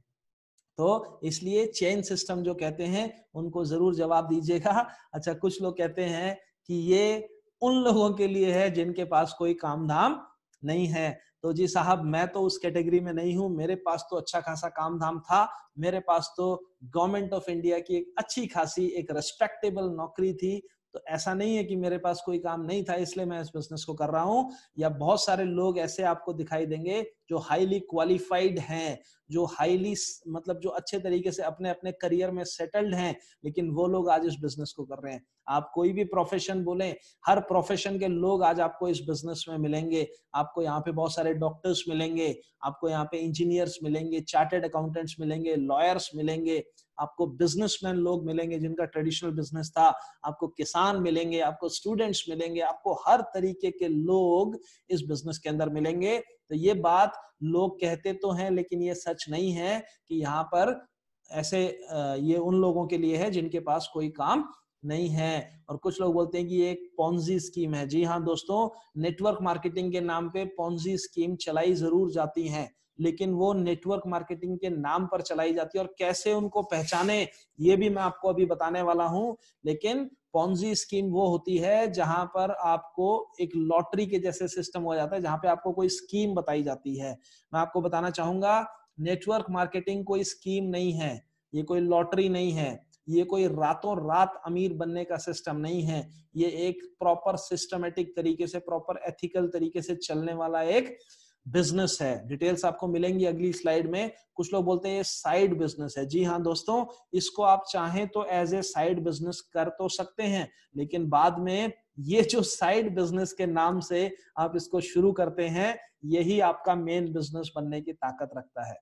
तो इसलिए चेन सिस्टम जो कहते हैं उनको जरूर जवाब दीजिएगा। अच्छा, कुछ लोग कहते हैं कि ये उन लोगों के लिए है जिनके पास कोई काम धाम नहीं है। तो जी साहब, मैं तो उस कैटेगरी में नहीं हूं, मेरे पास तो अच्छा खासा काम धाम था, मेरे पास तो गवर्नमेंट ऑफ इंडिया की एक अच्छी खासी एक रिस्पेक्टेबल नौकरी थी। तो ऐसा नहीं है कि मेरे पास कोई काम नहीं था इसलिए मैं इस बिजनेस को कर रहा हूं। या बहुत सारे लोग ऐसे आपको दिखाई देंगे जो हाईली क्वालिफाइड हैं, जो हाईली मतलब जो अच्छे तरीके से अपने अपने करियर में सेटल्ड हैं, लेकिन वो लोग आज इस बिजनेस को कर रहे हैं। आप कोई भी प्रोफेशन बोलें, हर प्रोफेशन के लोग आज आपको इस बिजनेस में मिलेंगे। आपको यहाँ पे बहुत सारे डॉक्टर्स मिलेंगे, आपको यहाँ पे इंजीनियर्स मिलेंगे, चार्टर्ड अकाउंटेंट्स मिलेंगे, लॉयर्स मिलेंगे, आपको बिजनेसमैन लोग मिलेंगे जिनका ट्रेडिशनल बिजनेस था, आपको किसान मिलेंगे, आपको स्टूडेंट्स मिलेंगे, आपको हर तरीके के लोग इस बिजनेस के अंदर मिलेंगे। तो ये बात लोग कहते तो हैं लेकिन ये सच नहीं है कि यहाँ पर ऐसे ये उन लोगों के लिए है जिनके पास कोई काम नहीं है। और कुछ लोग बोलते हैं कि ये एक पॉन्जी स्कीम है। जी हाँ दोस्तों, नेटवर्क मार्केटिंग के नाम पे पॉन्जी स्कीम चलाई जरूर जाती हैं, लेकिन वो नेटवर्क मार्केटिंग के नाम पर चलाई जाती है और कैसे उनको पहचाने ये भी मैं आपको अभी बताने वाला हूं। लेकिन पॉन्जी स्कीम वो होती है जहां पर आपको एक लॉटरी के जैसे सिस्टम हो जाता है, जहां पे आपको कोई स्कीम बताई जाती है। मैं आपको बताना चाहूंगा, नेटवर्क मार्केटिंग कोई स्कीम नहीं है, ये कोई लॉटरी नहीं है, ये कोई रातों रात अमीर बनने का सिस्टम नहीं है। ये एक प्रॉपर सिस्टमेटिक तरीके से, प्रॉपर एथिकल तरीके से चलने वाला एक बिजनेस है। डिटेल्स आपको मिलेंगी अगली स्लाइड में। कुछ लोग बोलते हैं ये साइड बिजनेस है। जी हाँ दोस्तों, इसको आप चाहें तो एज ए साइड बिजनेस कर तो सकते हैं, लेकिन बाद में ये जो साइड बिजनेस के नाम से आप इसको शुरू करते हैं, यही आपका मेन बिजनेस बनने की ताकत रखता है।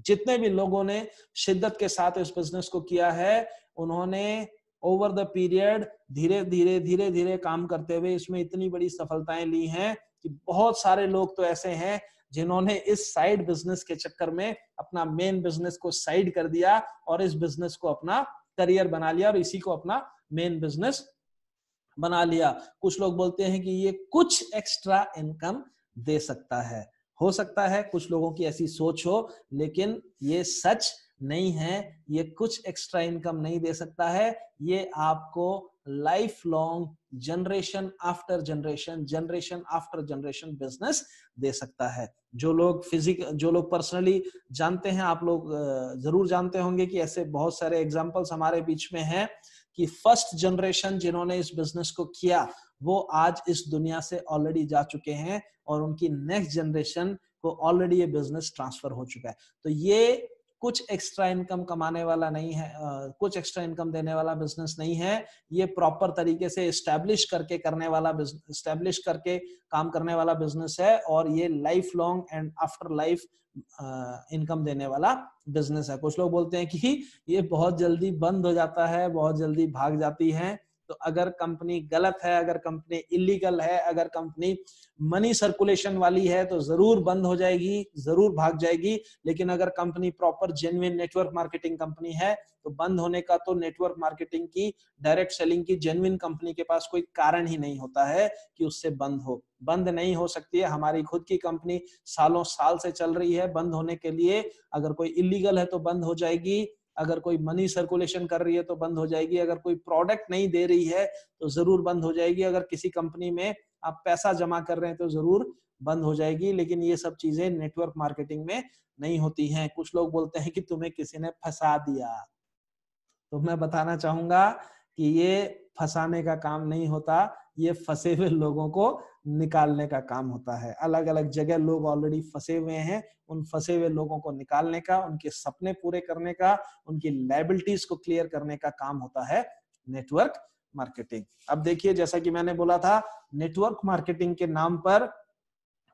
जितने भी लोगों ने शिद्दत के साथ इस बिजनेस को किया है, उन्होंने ओवर द पीरियड धीरे धीरे काम करते हुए इसमें इतनी बड़ी सफलताएं ली हैं कि बहुत सारे लोग तो ऐसे हैं जिन्होंने इस साइड बिजनेस के चक्कर में अपना मेन बिजनेस को साइड कर दिया और इस बिजनेस को अपना करियर बना लिया और इसी को अपना मेन बिजनेस बना लिया। कुछ लोग बोलते हैं कि ये कुछ एक्स्ट्रा इनकम दे सकता है। हो सकता है कुछ लोगों की ऐसी सोच हो, लेकिन ये सच नहीं है। ये कुछ एक्स्ट्रा इनकम नहीं दे सकता है, ये आपको life long generation after generation business दे सकता है। जो लोग पर्सनली जानते हैं, आप लोग जरूर जानते होंगे कि ऐसे बहुत सारे एग्जांपल्स हमारे बीच में हैं कि फर्स्ट जनरेशन जिन्होंने इस बिजनेस को किया वो आज इस दुनिया से ऑलरेडी जा चुके हैं और उनकी नेक्स्ट जनरेशन को ऑलरेडी ये बिजनेस ट्रांसफर हो चुका है। तो ये कुछ एक्स्ट्रा इनकम कमाने वाला नहीं है, कुछ एक्स्ट्रा इनकम देने वाला बिजनेस नहीं है। ये प्रॉपर तरीके से एस्टैब्लिश करके काम करने वाला बिजनेस है और ये life long and after life income देने वाला बिजनेस है। कुछ लोग बोलते हैं कि ये बहुत जल्दी बंद हो जाता है, बहुत जल्दी भाग जाती है। तो अगर कंपनी गलत है, अगर कंपनी इलीगल है, अगर कंपनी मनी सर्कुलेशन वाली है तो जरूर बंद हो जाएगी, जरूर भाग जाएगी। लेकिन अगर company proper genuine network marketing company है तो बंद होने का तो नेटवर्क मार्केटिंग की, डायरेक्ट सेलिंग की जेन्युइन कंपनी के पास कोई कारण ही नहीं होता है कि उससे बंद हो। बंद नहीं हो सकती है। हमारी खुद की कंपनी सालों साल से चल रही है। बंद होने के लिए अगर कोई इलीगल है तो बंद हो जाएगी, अगर कोई मनी सर्कुलेशन कर रही है तो बंद हो जाएगी, अगर कोई प्रोडक्ट नहीं दे रही है तो जरूर बंद हो जाएगी, अगर किसी कंपनी में आप पैसा जमा कर रहे हैं तो जरूर बंद हो जाएगी। लेकिन ये सब चीजें नेटवर्क मार्केटिंग में नहीं होती हैं। कुछ लोग बोलते हैं कि तुम्हें किसी ने फंसा दिया, तो मैं बताना चाहूंगा कि ये फंसाने का काम नहीं होता, ये फंसे हुए लोगों को निकालने का काम होता है। अलग अलग जगह लोग ऑलरेडी फंसे हुए हैं, उन फंसे हुए लोगों को निकालने का, उनके सपने पूरे करने का, उनकी लायबिलिटीज को क्लियर करने का काम होता है नेटवर्क मार्केटिंग। अब देखिए, जैसा कि मैंने बोला था, नेटवर्क मार्केटिंग के नाम पर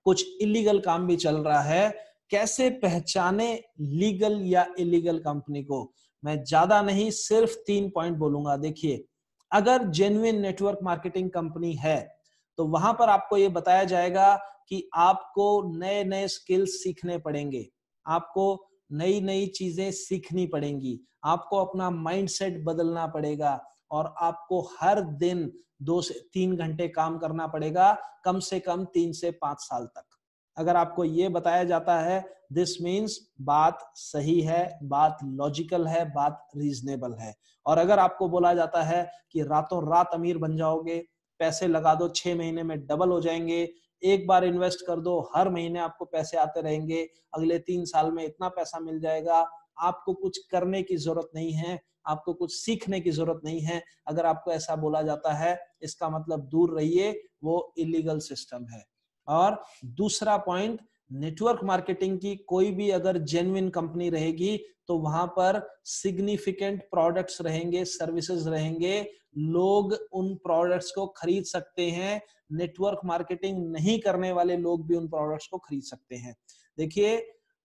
कुछ इलीगल काम भी चल रहा है। कैसे पहचाने लीगल या इलीगल कंपनी को? मैं ज्यादा नहीं, सिर्फ 3 पॉइंट बोलूंगा। देखिए, अगर जेन्युइन नेटवर्क मार्केटिंग कंपनी है तो वहां पर आपको ये बताया जाएगा कि आपको नए नए स्किल्स सीखने पड़ेंगे, आपको नई नई चीजें सीखनी पड़ेंगी, आपको अपना माइंडसेट बदलना पड़ेगा और आपको हर दिन 2 से 3 घंटे काम करना पड़ेगा, कम से कम 3 से 5 साल तक। अगर आपको ये बताया जाता है, दिस मीन्स बात सही है, बात लॉजिकल है, बात रीजनेबल है। और अगर आपको बोला जाता है कि रातों रात अमीर बन जाओगे, पैसे लगा दो 6 महीने में डबल हो जाएंगे, एक बार इन्वेस्ट कर दो हर महीने आपको पैसे आते रहेंगे, अगले 3 साल में इतना पैसा मिल जाएगा, आपको कुछ करने की जरूरत नहीं है, आपको कुछ सीखने की जरूरत नहीं है। अगर आपको ऐसा बोला जाता है, इसका मतलब दूर रहिए, वो इलीगल सिस्टम है। और दूसरा पॉइंट, नेटवर्क मार्केटिंग की कोई भी अगर जेन्युइन कंपनी रहेगी तो वहां पर सिग्निफिकेंट प्रोडक्ट्स रहेंगे, सर्विसेज रहेंगे, लोग उन प्रोडक्ट्स को खरीद सकते हैं, नेटवर्क मार्केटिंग नहीं करने वाले लोग भी उन प्रोडक्ट्स को खरीद सकते हैं। देखिए,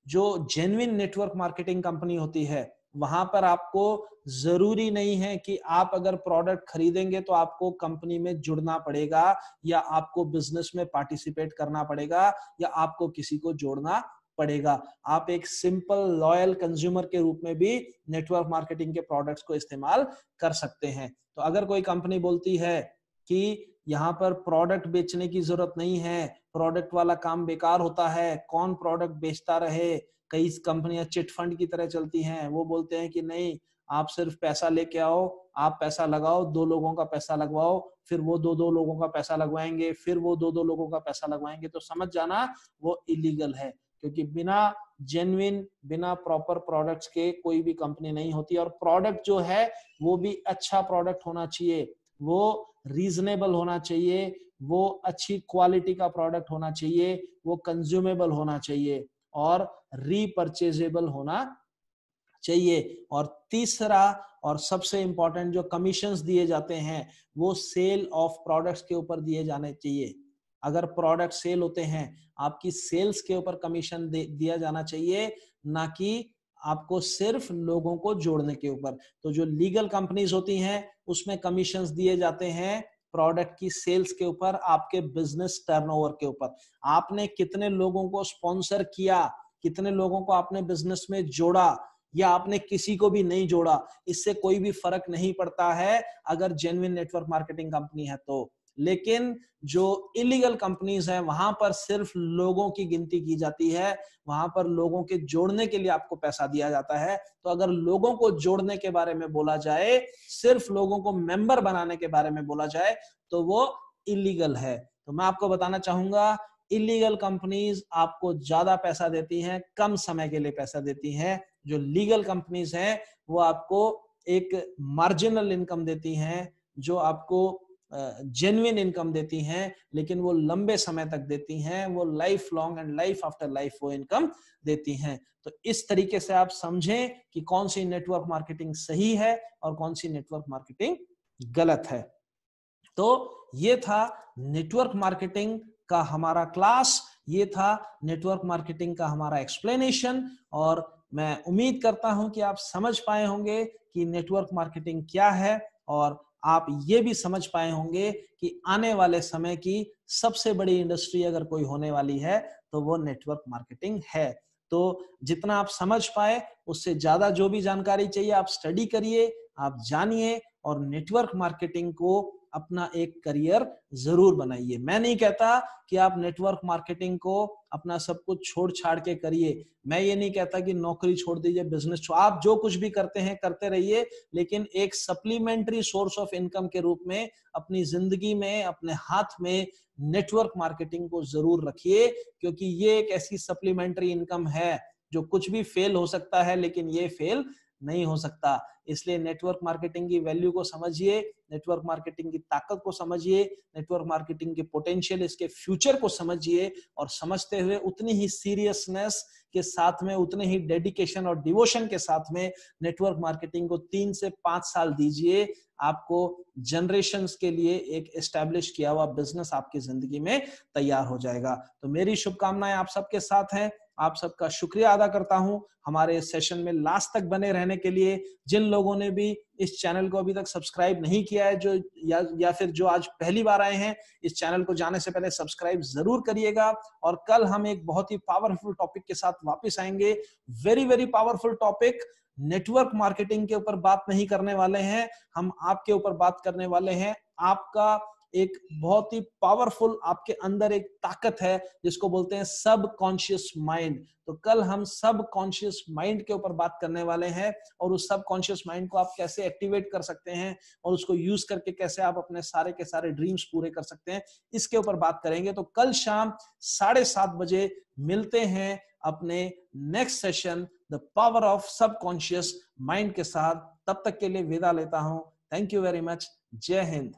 जो जेन्युइन नेटवर्क मार्केटिंग कंपनी होती है वहां पर आपको जरूरी नहीं है कि आप अगर प्रोडक्ट खरीदेंगे तो आपको कंपनी में जुड़ना पड़ेगा, या आपको बिजनेस में पार्टिसिपेट करना पड़ेगा, या आपको किसी को जोड़ना पड़ेगा। आप एक सिंपल लॉयल कंज्यूमर के रूप में भी नेटवर्क मार्केटिंग के प्रोडक्ट्स को इस्तेमाल कर सकते हैं। तो अगर कोई कंपनी बोलती है कि यहाँ पर प्रोडक्ट बेचने की जरूरत नहीं है, प्रोडक्ट वाला काम बेकार होता है, कौन प्रोडक्ट बेचता रहे, कई कंपनियां चिट फंड की तरह चलती हैं, वो बोलते हैं कि नहीं, आप सिर्फ पैसा लेके आओ, आप पैसा लगाओ, 2 लोगों का पैसा लगवाओ, फिर वो 2 लोगों का पैसा लगवाएंगे, फिर वो 2 लोगों का पैसा लगवाएंगे, तो समझ जाना वो इलीगल है। क्योंकि बिना जेन्युइन, बिना प्रॉपर प्रोडक्ट्स के कोई भी कंपनी नहीं होती। और प्रोडक्ट जो है वो भी अच्छा प्रोडक्ट होना चाहिए, वो रीजनेबल होना चाहिए, वो अच्छी क्वालिटी का प्रोडक्ट होना चाहिए, वो कंज्यूमेबल होना चाहिए और रीपरचेजेबल होना चाहिए। और तीसरा और सबसे इंपॉर्टेंट, जो कमीशंस दिए जाते हैं वो सेल ऑफ प्रोडक्ट्स के ऊपर दिए जाने चाहिए। अगर प्रोडक्ट सेल होते हैं, आपकी सेल्स के ऊपर कमीशन दिया जाना चाहिए, ना कि आपको सिर्फ लोगों को जोड़ने के ऊपर। तो जो लीगल कंपनीज होती हैं उसमें कमीशंस दिए जाते हैं प्रोडक्ट की सेल्स के ऊपर, आपके बिजनेस टर्नओवर के ऊपर। आपने कितने लोगों को स्पॉन्सर किया, कितने लोगों को आपने बिजनेस में जोड़ा, या आपने किसी को भी नहीं जोड़ा, इससे कोई भी फर्क नहीं पड़ता है अगर जेन्युइन नेटवर्क मार्केटिंग कंपनी है तो। लेकिन जो इलीगल कंपनीज हैं वहां पर सिर्फ लोगों की गिनती की जाती है, वहां पर लोगों के जोड़ने के लिए आपको पैसा दिया जाता है। तो अगर लोगों को जोड़ने के बारे में बोला जाए, सिर्फ लोगों को मेंबर बनाने के बारे में बोला जाए, तो वो इलीगल है। तो मैं आपको बताना चाहूंगा, इलीगल कंपनीज आपको ज्यादा पैसा देती हैं, कम समय के लिए पैसा देती हैं। जो लीगल कंपनीज हैं वो आपको एक मार्जिनल इनकम देती हैं, जो आपको जेन्युइन इनकम देती हैं, लेकिन वो लंबे समय तक देती हैं, वो life long and life after life वो इनकम देती हैं। तो इस तरीके से आप समझें कि कौन सी नेटवर्क मार्केटिंग सही है और कौन सी नेटवर्क मार्केटिंग गलत है। तो ये था नेटवर्क मार्केटिंग का हमारा क्लास, ये था नेटवर्क मार्केटिंग का हमारा एक्सप्लेनेशन। और मैं उम्मीद करता हूं कि आप समझ पाए होंगे कि नेटवर्क मार्केटिंग क्या है, और आप ये भी समझ पाए होंगे कि आने वाले समय की सबसे बड़ी इंडस्ट्री अगर कोई होने वाली है तो वो नेटवर्क मार्केटिंग है। तो जितना आप समझ पाए उससे ज्यादा जो भी जानकारी चाहिए आप स्टडी करिए, आप जानिए, और नेटवर्क मार्केटिंग को अपना एक करियर जरूर बनाइए। मैं नहीं कहता कि आप नेटवर्क मार्केटिंग को अपना सब कुछ छोड़ छाड़ के करिए, मैं ये नहीं कहता कि नौकरी छोड़ दीजिए, बिजनेस छोड़, आप जो कुछ भी करते हैं करते रहिए, लेकिन एक सप्लीमेंट्री सोर्स ऑफ इनकम के रूप में अपनी जिंदगी में, अपने हाथ में नेटवर्क मार्केटिंग को जरूर रखिए, क्योंकि ये एक ऐसी सप्लीमेंट्री इनकम है जो कुछ भी फेल हो सकता है लेकिन ये फेल नहीं हो सकता। इसलिए नेटवर्क मार्केटिंग की वैल्यू को समझिए, नेटवर्क मार्केटिंग की ताकत को समझिए, नेटवर्क मार्केटिंग के पोटेंशियल, इसके फ्यूचर को समझिए, और समझते हुए उतनी ही सीरियसनेस के साथ में, उतने ही डेडिकेशन और डिवोशन के साथ में नेटवर्क मार्केटिंग को 3 से 5 साल दीजिए। आपको जनरेशंस के लिए एक एस्टैब्लिश किया हुआ बिजनेस आपकी जिंदगी में तैयार हो जाएगा। तो मेरी शुभकामनाएं आप सबके साथ हैं। आप सबका शुक्रिया अदा करता हूं हमारे सेशन में लास्ट तक बने रहने के लिए। जिन लोगों ने भी इस चैनल को अभी तक सब्सक्राइब नहीं किया है, जो या फिर जो आज पहली बार आए हैं, इस चैनल को जाने से पहले सब्सक्राइब जरूर करिएगा। और कल हम एक बहुत ही पावरफुल टॉपिक के साथ वापस आएंगे। Very very powerful topic. Network marketing के ऊपर बात नहीं करने वाले हैं हम, आपके ऊपर बात करने वाले हैं। आपका एक बहुत ही पावरफुल आपके अंदर एक ताकत है जिसको बोलते हैं सब कॉन्शियस माइंड। तो कल हम सब कॉन्शियस माइंड के ऊपर बात करने वाले हैं और उस सब कॉन्शियस माइंड को आप कैसे एक्टिवेट कर सकते हैं और उसको यूज करके कैसे आप अपने सारे के सारे ड्रीम्स पूरे कर सकते हैं, इसके ऊपर बात करेंगे। तो कल शाम 7:30 बजे मिलते हैं अपने next session the power of subconscious mind के साथ। तब तक के लिए विदा लेता हूं। Thank you very much. जय हिंद।